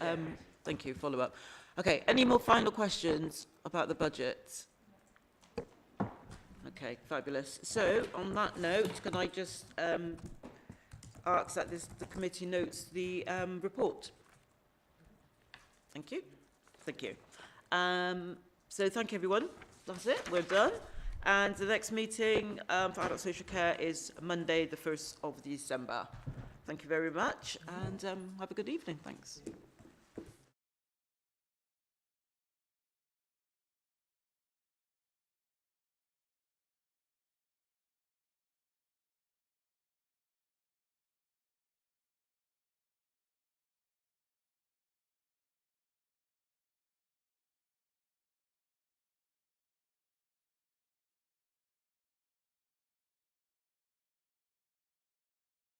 Thank you. Follow up. Okay. Any more final questions about the budget? Okay, fabulous. So, on that note, can I just ask that the committee notes the report? Thank you. Thank you. So, thank you, everyone. That's it. We're done. And the next meeting for Adult Social Care is Monday, the 1st of December. Thank you very much, and have a good evening. Thanks.